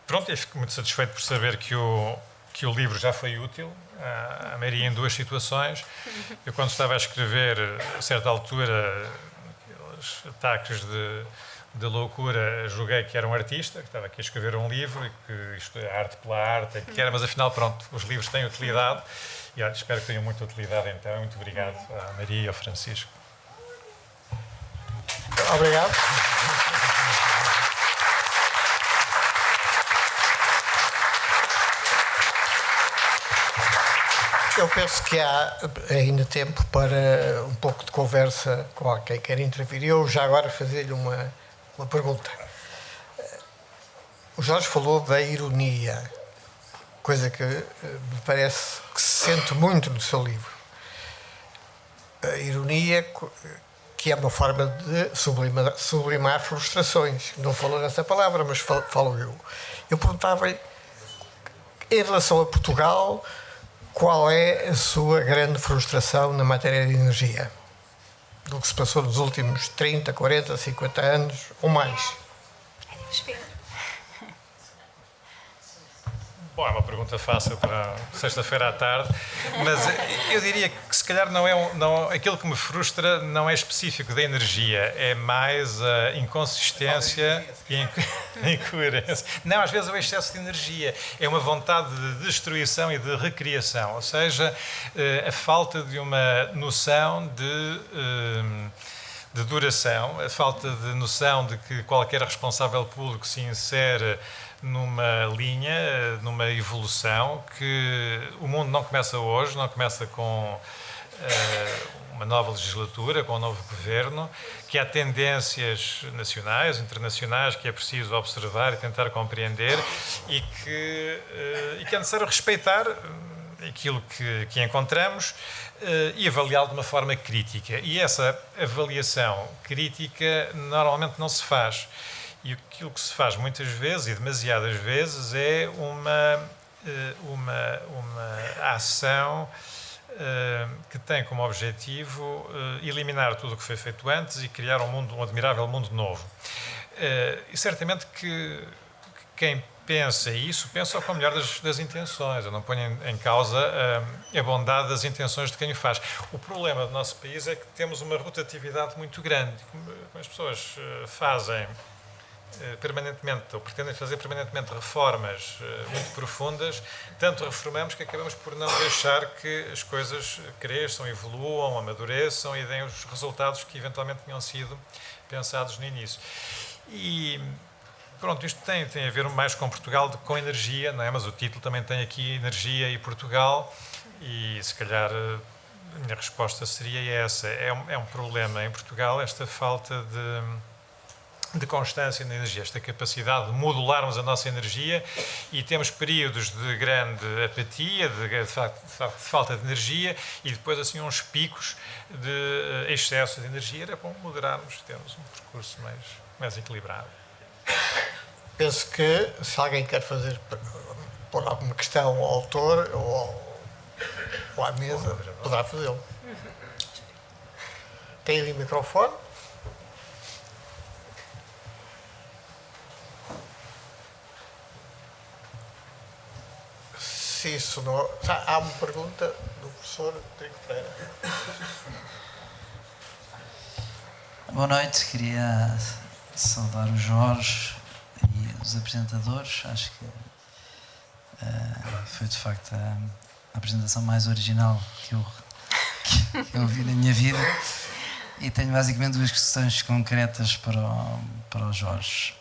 Pronto, eu fico muito satisfeito por saber que o livro já foi útil à Maria em 2 situações. Eu, quando estava a escrever, a certa altura, aqueles ataques de loucura, julguei que era um artista, que estava aqui a escrever um livro e que isto é arte pela arte, que era, mas afinal, pronto, os livros têm utilidade e olha, espero que tenham muita utilidade então. Muito obrigado à Maria e ao Francisco. Obrigado. Eu penso que há ainda tempo para um pouco de conversa com quem quer intervir. Eu já agora fazer-lhe uma pergunta. O Jorge falou da ironia, coisa que me parece que se sente muito no seu livro. A ironia, que é uma forma de sublimar frustrações. Não falou nessa palavra, mas falo eu. Eu perguntava-lhe, em relação a Portugal, qual é a sua grande frustração na matéria de energia? Do que se passou nos últimos 30, 40, 50 anos ou mais? Bom, é uma pergunta fácil para sexta-feira à tarde, mas eu diria que se calhar aquilo que me frustra não é específico da energia, é mais a inconsistência e a incoerência. Não, às vezes é o excesso de energia, é uma vontade de destruição e de recriação, ou seja, a falta de uma noção de duração, a falta de noção de que qualquer responsável público se insere numa linha, numa evolução, que o mundo não começa hoje, não começa com uma nova legislatura, com um novo governo, que há tendências nacionais, internacionais, que é preciso observar e tentar compreender e que é necessário respeitar aquilo que encontramos e avaliá-lo de uma forma crítica. E essa avaliação crítica normalmente não se faz. E aquilo que se faz muitas vezes e demasiadas vezes é uma ação que tem como objetivo eliminar tudo o que foi feito antes e criar um admirável mundo novo. E certamente que quem pensa isso, pensa com a melhor das intenções. Eu não ponho em causa a bondade das intenções de quem o faz. O problema do nosso país é que temos uma rotatividade muito grande. Como as pessoas fazem permanentemente, ou pretendem fazer permanentemente reformas muito profundas, tanto reformamos que acabamos por não deixar que as coisas cresçam, evoluam, amadureçam e deem os resultados que eventualmente tinham sido pensados no início. E pronto, isto tem a ver mais com Portugal do que com energia, não é? Mas o título também tem aqui energia e Portugal, e se calhar a minha resposta seria essa. É um problema em Portugal esta falta de constância na energia, esta capacidade de modularmos a nossa energia, e temos períodos de grande apatia, de falta de energia, e depois assim uns picos de excesso de energia. Era bom moderarmos, termos um percurso mais equilibrado. Penso que se alguém quer pôr alguma questão ao autor ou à mesa, poderá fazê-lo. Tem ali o microfone. Se isso não... Há uma pergunta do professor Rodrigo Pereira. Boa noite, queria saudar o Jorge e os apresentadores. Acho que foi de facto a apresentação mais original que eu vi na minha vida, e tenho basicamente duas questões concretas para o Jorge.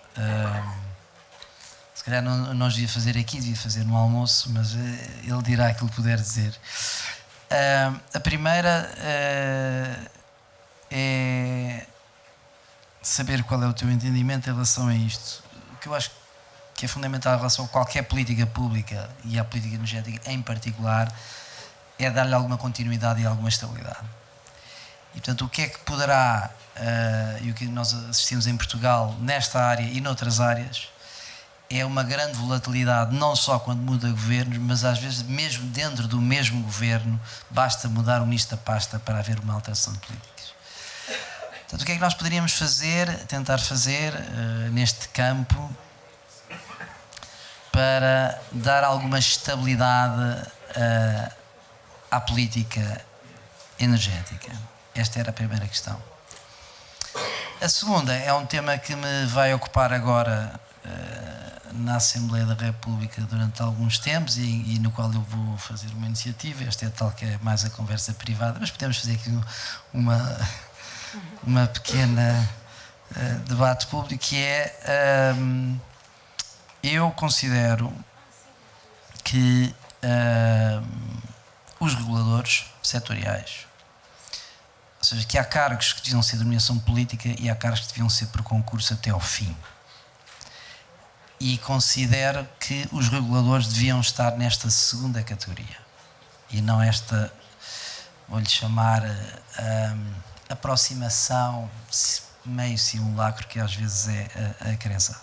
Se calhar não os devia fazer aqui, devia fazer no almoço, mas ele dirá aquilo que puder dizer. A primeira é saber qual é o teu entendimento em relação a isto. O que eu acho que é fundamental em relação a qualquer política pública, e à política energética em particular, é dar-lhe alguma continuidade e alguma estabilidade. E, portanto, o que é que poderá, e o que nós assistimos em Portugal nesta área e noutras áreas, é uma grande volatilidade, não só quando muda governos, mas às vezes mesmo dentro do mesmo governo basta mudar o ministro da pasta para haver uma alteração de políticas. Portanto, o que é que nós poderíamos tentar fazer neste campo para dar alguma estabilidade à política energética? Esta era a primeira questão. A segunda é um tema que me vai ocupar agora na Assembleia da República durante alguns tempos, e no qual eu vou fazer uma iniciativa. Esta é tal que é mais a conversa privada, mas podemos fazer aqui uma pequena debate público, que é eu considero que os reguladores setoriais, ou seja, que há cargos que deviam ser de nomeação política e há cargos que deviam ser por concurso até ao fim. E considero que os reguladores deviam estar nesta segunda categoria e não esta, vou-lhe chamar, aproximação meio simulacro que às vezes é a crença.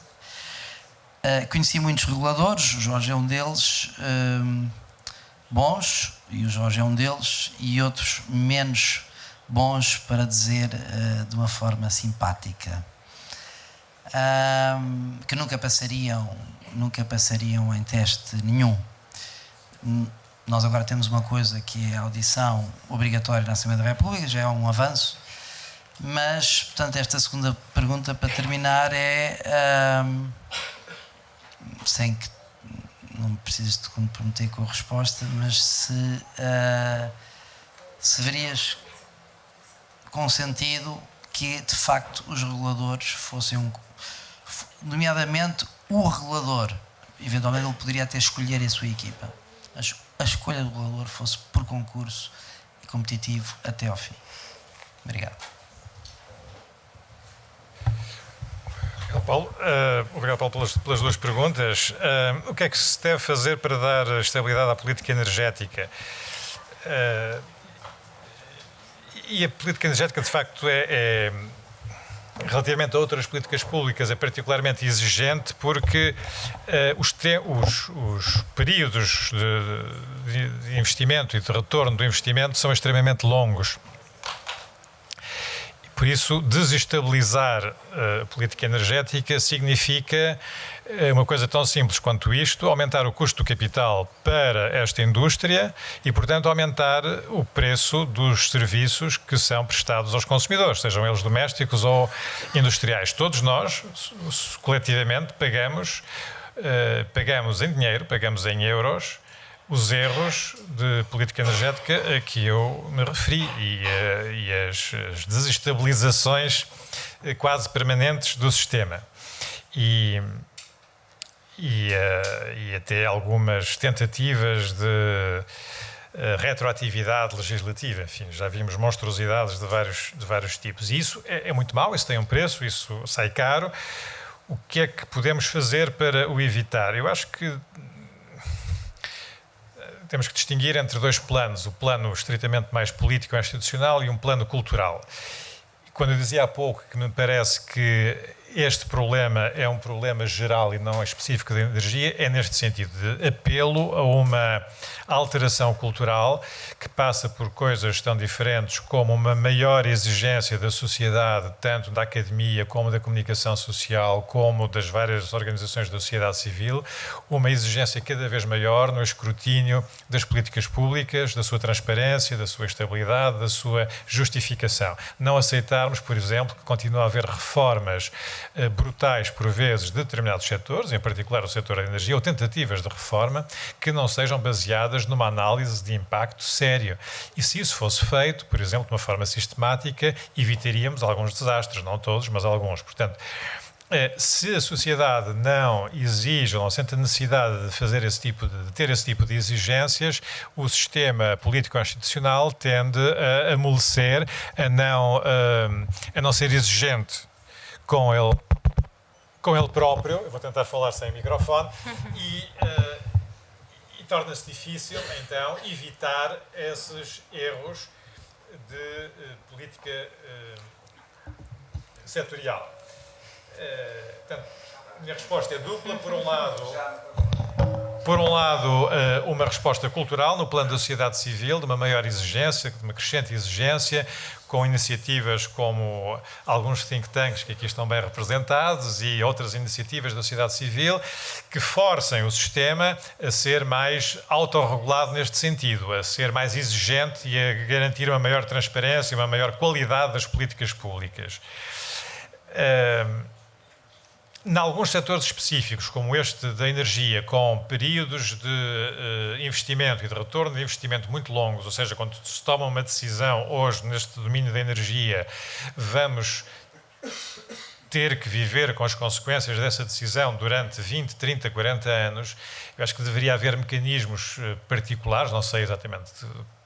Conheci muitos reguladores, o Jorge é um deles, bons, e o Jorge é um deles, e outros menos bons, para dizer de uma forma simpática. Que nunca passariam em teste nenhum. Nós agora temos uma coisa que é a audição obrigatória na Assembleia da República, já é um avanço, mas, portanto, esta segunda pergunta, para terminar, é, sem que não precises de comprometer com a resposta, mas se verias com sentido que, de facto, os reguladores fossem nomeadamente o regulador, eventualmente ele poderia até escolher a sua equipa, mas a escolha do regulador fosse por concurso e competitivo até ao fim. Obrigado. Obrigado, Paulo, pelas duas perguntas. O que é que se deve fazer para dar estabilidade à política energética? E a política energética, de facto, relativamente a outras políticas públicas, é particularmente exigente, porque os períodos de investimento e de retorno do investimento são extremamente longos. Por isso, desestabilizar a política energética significa uma coisa tão simples quanto isto: aumentar o custo do capital para esta indústria e, portanto, aumentar o preço dos serviços que são prestados aos consumidores, sejam eles domésticos ou industriais. Todos nós, coletivamente, pagamos em dinheiro, pagamos em euros, os erros de política energética a que eu me referi e as desestabilizações quase permanentes do sistema. E até algumas tentativas de retroatividade legislativa. Enfim, já vimos monstruosidades de vários tipos. E isso é muito mau, isso tem um preço, isso sai caro. O que é que podemos fazer para o evitar? Eu acho que temos que distinguir entre dois planos: o plano estritamente mais político e institucional e um plano cultural. Quando eu dizia há pouco que me parece que este problema é um problema geral e não específico da energia, é neste sentido de apelo a uma alteração cultural que passa por coisas tão diferentes como uma maior exigência da sociedade, tanto da academia como da comunicação social, como das várias organizações da sociedade civil, uma exigência cada vez maior no escrutínio das políticas públicas, da sua transparência, da sua estabilidade, da sua justificação. Não aceitarmos, por exemplo, que continue a haver reformas brutais, por vezes, de determinados setores, em particular o setor da energia, ou tentativas de reforma, que não sejam baseadas numa análise de impacto sério. E se isso fosse feito, por exemplo, de uma forma sistemática, evitaríamos alguns desastres, não todos, mas alguns. Portanto, se a sociedade não exige ou não sente a necessidade de fazer ter esse tipo de exigências, o sistema político-institucional tende a amolecer, a não ser exigente com ele próprio. Eu vou tentar falar sem microfone. E torna-se difícil, então, evitar esses erros de política setorial. Portanto, a minha resposta é dupla. Por um lado, uma resposta cultural no plano da sociedade civil, de uma maior exigência, de uma crescente exigência, com iniciativas como alguns think tanks que aqui estão bem representados e outras iniciativas da sociedade civil que forcem o sistema a ser mais autorregulado neste sentido, a ser mais exigente e a garantir uma maior transparência e uma maior qualidade das políticas públicas. Em alguns setores específicos, como este da energia, com períodos de investimento e de retorno de investimento muito longos, ou seja, quando se toma uma decisão hoje neste domínio da energia, vamos ter que viver com as consequências dessa decisão durante 20, 30, 40 anos, eu acho que deveria haver mecanismos particulares, não sei exatamente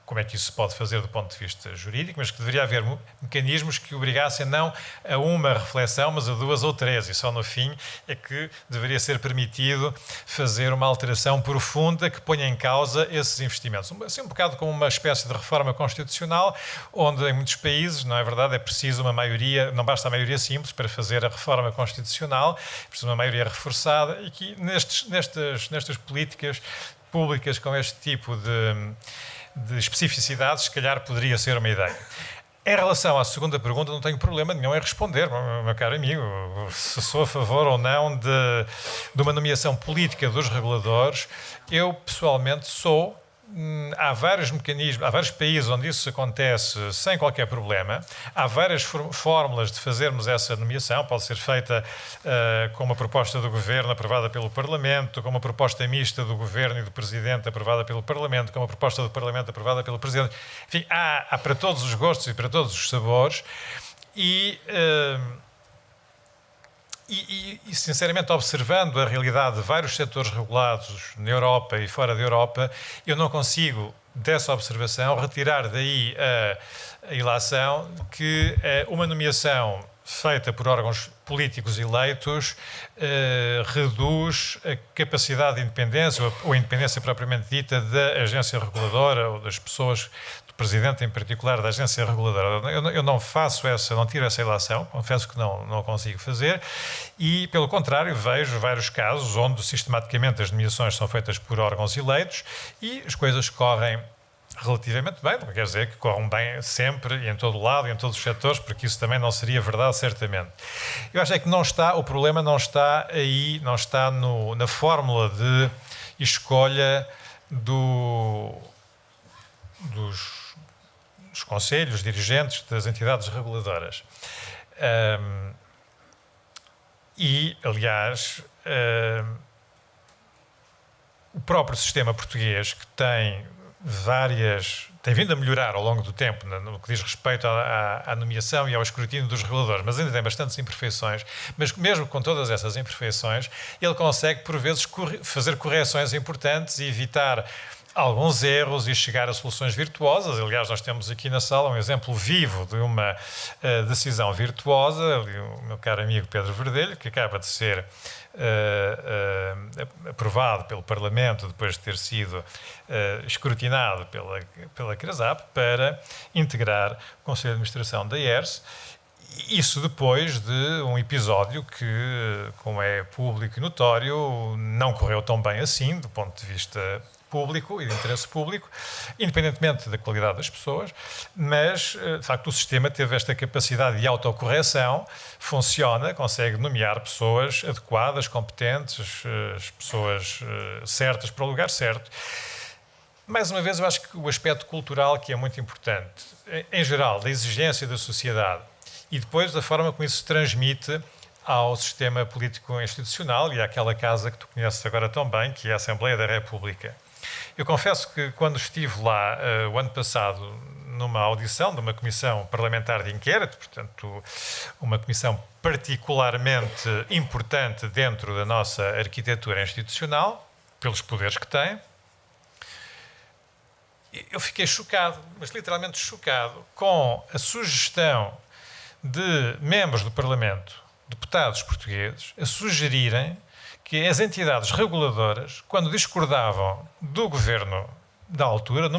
como é que isso se pode fazer do ponto de vista jurídico, mas que deveria haver mecanismos que obrigassem não a uma reflexão, mas a duas ou três, e só no fim é que deveria ser permitido fazer uma alteração profunda que ponha em causa esses investimentos. Assim, um bocado como uma espécie de reforma constitucional, onde em muitos países, não é verdade, é preciso uma maioria, não basta a maioria simples para fazer a reforma constitucional, é preciso uma maioria reforçada, e que nestas políticas públicas com este tipo de especificidades, se calhar poderia ser uma ideia. Em relação à segunda pergunta, não tenho problema nenhum em responder, meu caro amigo, se sou a favor ou não de uma nomeação política dos reguladores. Eu, pessoalmente, sou. Há vários mecanismos, há vários países onde isso acontece sem qualquer problema. Há várias fórmulas de fazermos essa nomeação. Pode ser feita com uma proposta do Governo aprovada pelo Parlamento, com uma proposta mista do Governo e do Presidente aprovada pelo Parlamento, com uma proposta do Parlamento aprovada pelo Presidente. Enfim, há para todos os gostos e para todos os sabores. E sinceramente, observando a realidade de vários setores regulados na Europa e fora da Europa, eu não consigo, dessa observação, retirar daí a ilação que uma nomeação feita por órgãos políticos eleitos reduz a capacidade de independência, ou a independência propriamente dita, da agência reguladora ou das pessoas, Presidente em particular da agência reguladora. Eu não faço não tiro essa ilação, confesso que não consigo fazer, e pelo contrário vejo vários casos onde sistematicamente as nomeações são feitas por órgãos eleitos e as coisas correm relativamente bem, não quer dizer que corram bem sempre e em todo lado e em todos os setores, porque isso também não seria verdade, certamente. Eu acho é que o problema não está aí, não está na fórmula de escolha dos conselhos, dirigentes das entidades reguladoras. Aliás, o próprio sistema português, que tem vindo a melhorar ao longo do tempo no que diz respeito à nomeação e ao escrutínio dos reguladores, mas ainda tem bastantes imperfeições, mas mesmo com todas essas imperfeições, ele consegue, por vezes, fazer correções importantes e evitar alguns erros e chegar a soluções virtuosas. Aliás, nós temos aqui na sala um exemplo vivo de uma decisão virtuosa, o meu caro amigo Pedro Verdelho, que acaba de ser aprovado pelo Parlamento depois de ter sido escrutinado pela CRASAP para integrar o Conselho de Administração da ERSE. Isso depois de um episódio que, como é público e notório, não correu tão bem assim, do ponto de vista público e de interesse público, independentemente da qualidade das pessoas, mas, de facto, o sistema teve esta capacidade de autocorreção, funciona, consegue nomear pessoas adequadas, competentes, as pessoas certas para o lugar certo. Mais uma vez, eu acho que o aspecto cultural que é muito importante, em geral, da exigência da sociedade e depois da forma como isso se transmite ao sistema político-institucional e àquela casa que tu conheces agora tão bem, que é a Assembleia da República. Eu confesso que quando estive lá o ano passado numa audição de uma comissão parlamentar de inquérito, portanto uma comissão particularmente importante dentro da nossa arquitetura institucional, pelos poderes que tem, eu fiquei chocado, mas literalmente chocado, com a sugestão de membros do Parlamento, deputados portugueses, a sugerirem que as entidades reguladoras, quando discordavam do governo da altura, em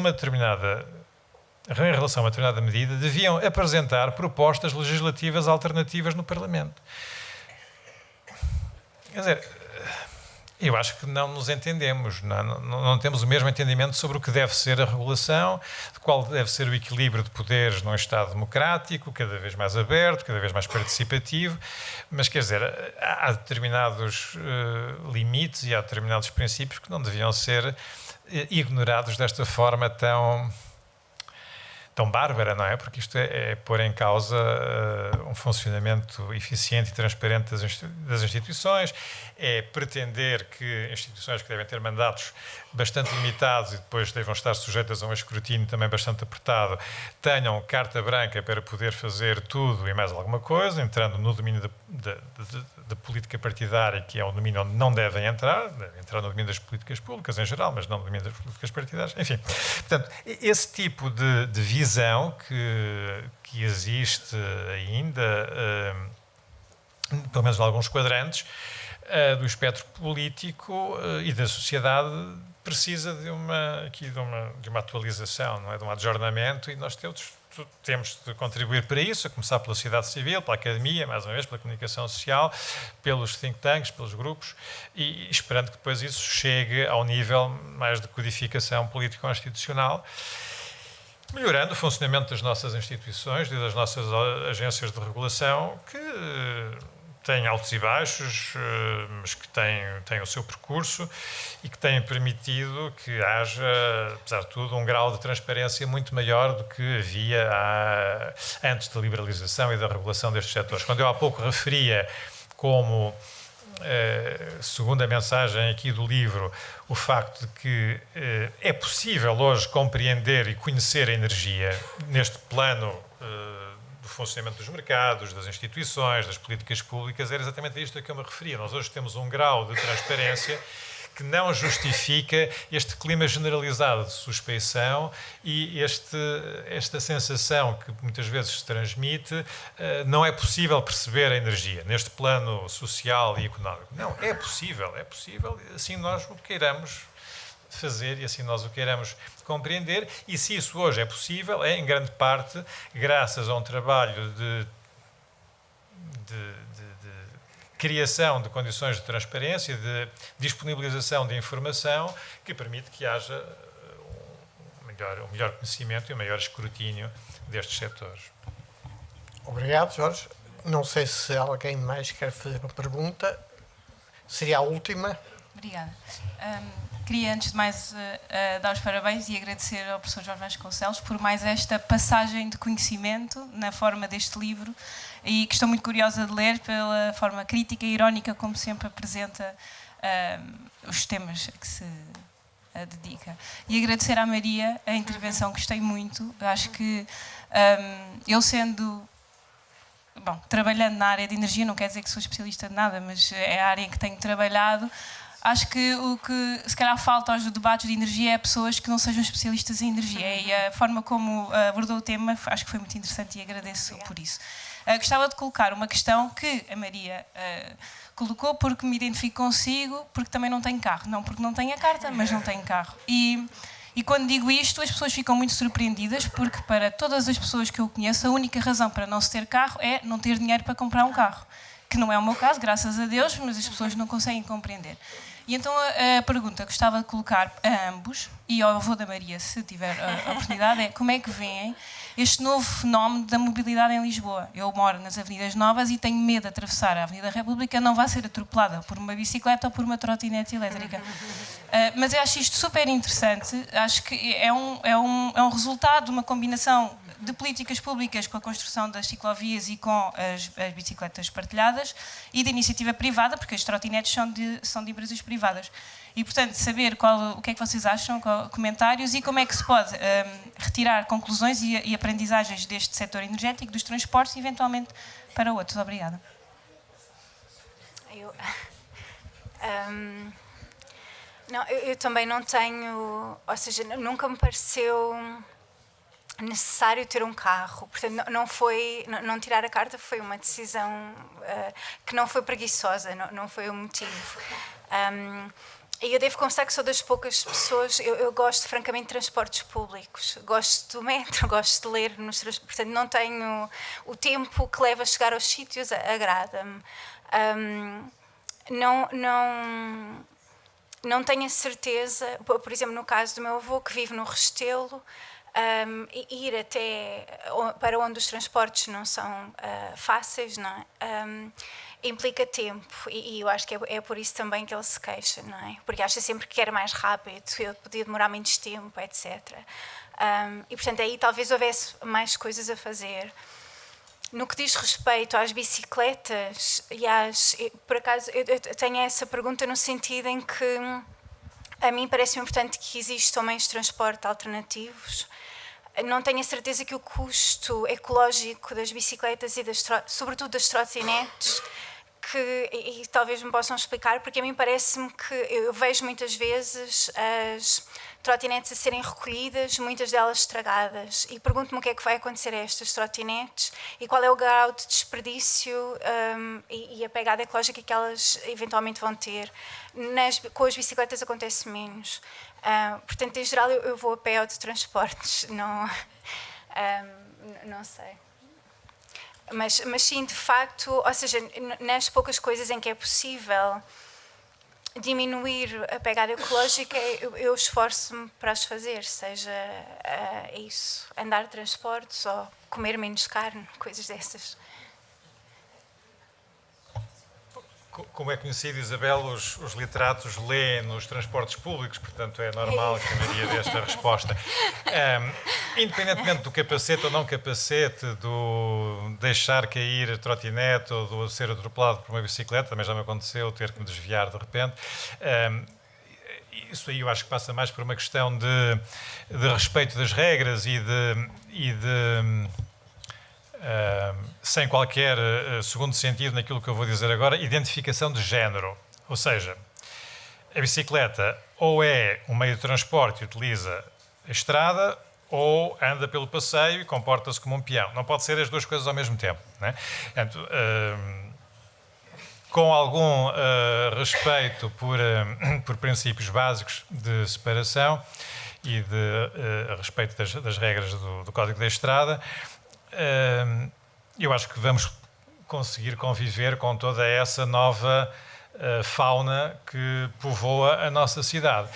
relação a uma determinada medida, deviam apresentar propostas legislativas alternativas no Parlamento. Quer dizer, eu acho que não nos entendemos, não temos o mesmo entendimento sobre o que deve ser a regulação, de qual deve ser o equilíbrio de poderes num Estado democrático, cada vez mais aberto, cada vez mais participativo, mas quer dizer, há determinados limites e há determinados princípios que não deviam ser ignorados desta forma tão bárbara, não é? Porque isto é pôr em causa um funcionamento eficiente e transparente das instituições, é pretender que instituições que devem ter mandatos bastante limitados e depois devam estar sujeitas a um escrutínio também bastante apertado, tenham carta branca para poder fazer tudo e mais alguma coisa, entrando no domínio da política partidária, que é um domínio onde não devem entrar no domínio das políticas públicas em geral, mas não no domínio das políticas partidárias. Enfim, portanto, esse tipo de visão que existe ainda, pelo menos em alguns quadrantes, do espectro político e da sociedade, precisa de uma atualização, não é? De um adjornamento, e nós temos de contribuir para isso, a começar pela sociedade civil, pela academia, mais uma vez, pela comunicação social, pelos think tanks, pelos grupos, e esperando que depois isso chegue ao nível mais de codificação político-institucional, melhorando o funcionamento das nossas instituições e das nossas agências de regulação, que têm altos e baixos, mas que têm o seu percurso e que têm permitido que haja, apesar de tudo, um grau de transparência muito maior do que havia antes da liberalização e da regulação destes setores. Quando eu há pouco referia como segundo a mensagem aqui do livro, o facto de que é possível hoje compreender e conhecer a energia neste plano do funcionamento dos mercados, das instituições, das políticas públicas, era exatamente a isto a que eu me referia. Nós hoje temos um grau de transparência que não justifica este clima generalizado de suspeição e esta sensação que muitas vezes se transmite, não é possível perceber a energia neste plano social e económico. Não, é possível, assim nós o queiramos fazer e assim nós o queiramos compreender, e se isso hoje é possível, é em grande parte graças a um trabalho de criação de condições de transparência, de disponibilização de informação que permite que haja o melhor conhecimento e o maior escrutínio destes setores. Obrigado, Jorge. Não sei se alguém mais quer fazer uma pergunta. Seria a última. Obrigada. Queria, antes de mais, dar os parabéns e agradecer ao professor Jorge Vasconcelos por mais esta passagem de conhecimento na forma deste livro e que estou muito curiosa de ler pela forma crítica e irónica como sempre apresenta os temas a que se dedica. E agradecer à Maria a intervenção, gostei muito. Acho que eu sendo... Bom, trabalhando na área de energia, não quer dizer que sou especialista de nada, mas é a área em que tenho trabalhado. Acho que o que se calhar falta aos debates de energia é pessoas que não sejam especialistas em energia. E a forma como abordou o tema acho que foi muito interessante e agradeço por isso. Gostava de colocar uma questão que a Maria colocou porque me identifico consigo, porque também não tenho carro. Não porque não tenho a carta, mas não tenho carro. E quando digo isto, as pessoas ficam muito surpreendidas porque para todas as pessoas que eu conheço, a única razão para não se ter carro é não ter dinheiro para comprar um carro. Que não é o meu caso, graças a Deus, mas as pessoas não conseguem compreender. E então a pergunta que gostava de colocar a ambos, e ao avô da Maria, se tiver a oportunidade, é como é que veem este novo fenómeno da mobilidade em Lisboa? Eu moro nas Avenidas Novas e tenho medo de atravessar a Avenida República, não vai ser atropelada por uma bicicleta ou por uma trotinete elétrica. Mas eu acho isto super interessante, acho que é um resultado de uma combinação de políticas públicas com a construção das ciclovias e com as bicicletas partilhadas e de iniciativa privada, porque as trotinetes são de empresas privadas. E, portanto, saber o que é que vocês acham, comentários e como é que se pode retirar conclusões e aprendizagens deste setor energético, dos transportes e, eventualmente, para outros. Obrigada. Eu também não tenho... Ou seja, nunca me pareceu necessário ter um carro. Portanto, não tirar a carta foi uma decisão que não foi preguiçosa, não foi o motivo. E eu devo confessar que sou das poucas pessoas, eu gosto francamente de transportes públicos, gosto do metro, gosto de ler nos transportes, portanto não tenho o tempo que leva a chegar aos sítios, agrada-me. Não tenho a certeza, por exemplo, no caso do meu avô que vive no Restelo, ir até para onde os transportes não são fáceis, não é? Implica tempo e eu acho que é por isso também que ele se queixa, não é? Porque acha sempre que era mais rápido, eu podia demorar menos tempo, etc. E portanto aí talvez houvesse mais coisas a fazer. No que diz respeito às bicicletas por acaso eu tenho essa pergunta no sentido em que a mim parece-me importante que existam meios de transporte alternativos. Não tenho a certeza que o custo ecológico das bicicletas e sobretudo das trotinetes, e talvez me possam explicar, porque a mim parece-me que eu vejo muitas vezes as trotinetes a serem recolhidas, muitas delas estragadas, e pergunto-me o que é que vai acontecer a estas trotinetes e qual é o grau de desperdício e a pegada ecológica que elas eventualmente vão ter. Com as bicicletas acontece menos. Portanto, em geral, eu vou a pé ou de transportes, não sei. Mas sim, de facto, ou seja, nas poucas coisas em que é possível diminuir a pegada ecológica, eu esforço-me para as fazer, seja isso, andar de transportes ou comer menos carne, coisas dessas. Como é conhecido, Isabel, os literatos lêem nos transportes públicos, portanto é normal que a maioria desta resposta. Independentemente do capacete ou não capacete, do deixar cair a trotinete ou do ser atropelado por uma bicicleta, também já me aconteceu ter que me desviar de repente. Isso aí eu acho que passa mais por uma questão de respeito das regras e de sem qualquer segundo sentido naquilo que eu vou dizer agora, identificação de género. Ou seja, a bicicleta ou é um meio de transporte e utiliza a estrada ou anda pelo passeio e comporta-se como um peão. Não pode ser as duas coisas ao mesmo tempo, não é? Portanto, com algum respeito por princípios básicos de separação e de respeito das regras do Código da Estrada, eu acho que vamos conseguir conviver com toda essa nova fauna que povoa a nossa cidade.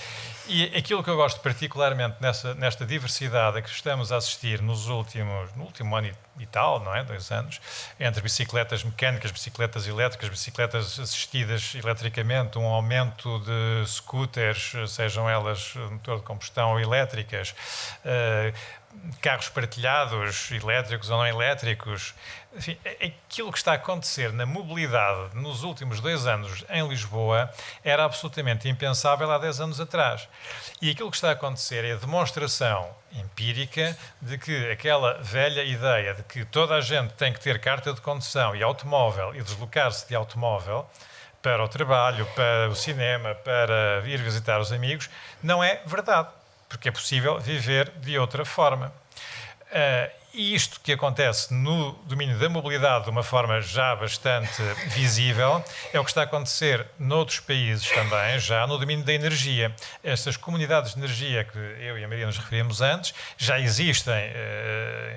E aquilo que eu gosto particularmente nesta diversidade a que estamos a assistir no último ano e tal, não é? 2 anos, entre bicicletas mecânicas, bicicletas elétricas, bicicletas assistidas eletricamente, um aumento de scooters, sejam elas motor de combustão ou elétricas, carros partilhados, elétricos ou não elétricos. Enfim, aquilo que está a acontecer na mobilidade nos últimos 2 anos em Lisboa era absolutamente impensável há 10 anos atrás. E aquilo que está a acontecer é a demonstração empírica de que aquela velha ideia de que toda a gente tem que ter carta de condução e automóvel e deslocar-se de automóvel para o trabalho, para o cinema, para ir visitar os amigos, não é verdade, porque é possível viver de outra forma. E isto que acontece no domínio da mobilidade de uma forma já bastante visível é o que está a acontecer noutros países também, já no domínio da energia. Estas comunidades de energia que eu e a Maria nos referimos antes, já existem,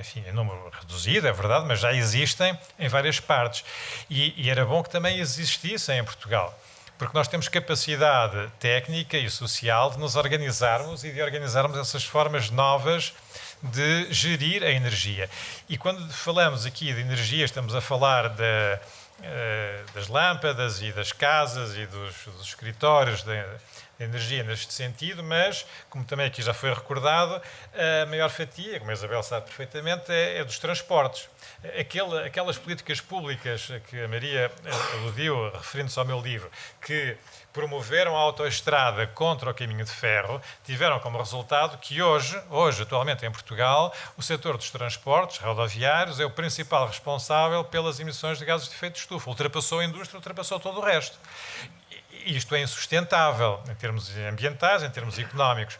enfim, em número reduzido, é verdade, mas já existem em várias partes. E era bom que também existissem em Portugal, porque nós temos capacidade técnica e social de nos organizarmos e de organizarmos essas formas novas de gerir a energia. E quando falamos aqui de energia, estamos a falar das lâmpadas e das casas e dos escritórios de energia neste sentido, mas, como também aqui já foi recordado, a maior fatia, como a Isabel sabe perfeitamente, é dos transportes. Aquelas políticas públicas que a Maria aludiu, referindo-se ao meu livro, que promoveram a autoestrada contra o caminho de ferro, tiveram como resultado que hoje, atualmente em Portugal, o setor dos transportes rodoviários é o principal responsável pelas emissões de gases de efeito de estufa. Ultrapassou a indústria, ultrapassou todo o resto. Isto é insustentável em termos ambientais, em termos económicos.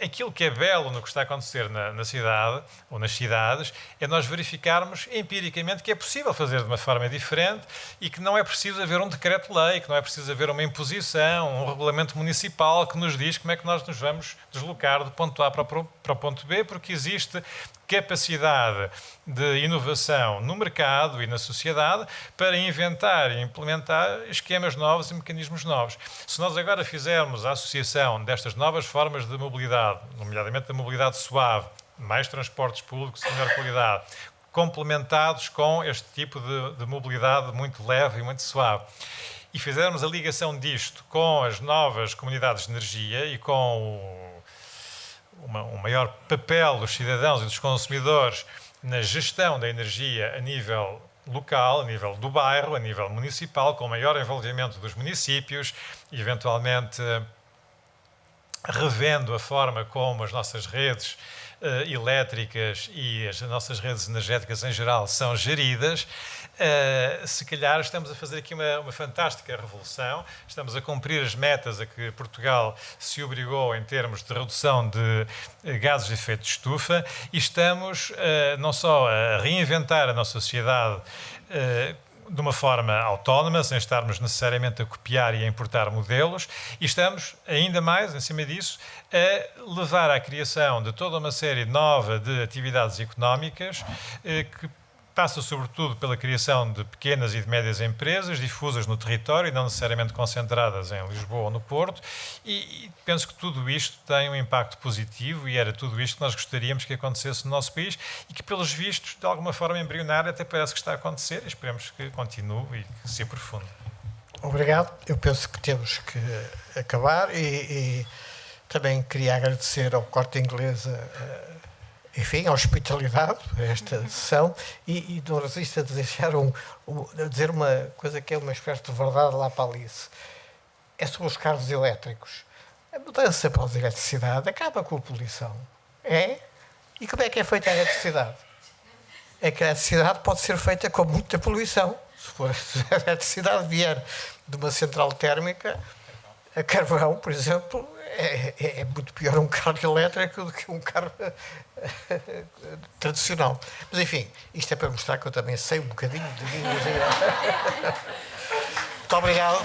Aquilo que é belo no que está a acontecer na cidade, ou nas cidades, é nós verificarmos empiricamente que é possível fazer de uma forma diferente e que não é preciso haver um decreto-lei, que não é preciso haver uma imposição, um regulamento municipal que nos diz como é que nós nos vamos deslocar do ponto A para o ponto B, porque existe capacidade de inovação no mercado e na sociedade para inventar e implementar esquemas novos e mecanismos novos. Se nós agora fizermos a associação destas novas formas de mobilidade, nomeadamente da mobilidade suave, mais transportes públicos de melhor qualidade, complementados com este tipo de mobilidade muito leve e muito suave, e fizermos a ligação disto com as novas comunidades de energia e com um maior papel dos cidadãos e dos consumidores na gestão da energia a nível local, a nível do bairro, a nível municipal, com maior envolvimento dos municípios, e eventualmente revendo a forma como as nossas redes elétricas e as nossas redes energéticas em geral são geridas, se calhar estamos a fazer aqui uma fantástica revolução, estamos a cumprir as metas a que Portugal se obrigou em termos de redução de gases de efeito de estufa, e estamos não só a reinventar a nossa sociedade de uma forma autónoma, sem estarmos necessariamente a copiar e a importar modelos, e estamos, ainda mais, em cima disso, a levar à criação de toda uma série nova de atividades económicas que passa sobretudo pela criação de pequenas e de médias empresas difusas no território e não necessariamente concentradas em Lisboa ou no Porto, e penso que tudo isto tem um impacto positivo, e era tudo isto que nós gostaríamos que acontecesse no nosso país e que, pelos vistos, de alguma forma embrionária, até parece que está a acontecer, e esperemos que continue e que se aprofunde. Obrigado. Eu penso que temos que acabar e também queria agradecer ao Corte Inglês enfim, a hospitalidade por esta sessão, e não resisto a dizer uma coisa que é uma espécie de verdade lá para Alice. É sobre os carros elétricos. A mudança para a eletricidade acaba com a poluição. É? E como é que é feita a eletricidade? É que a eletricidade pode ser feita com muita poluição. Se a eletricidade vier de uma central térmica, a carvão, por exemplo, é muito pior um carro elétrico do que um carro tradicional. Mas, enfim, isto é para mostrar que eu também sei um bocadinho de línguas. Muito obrigado.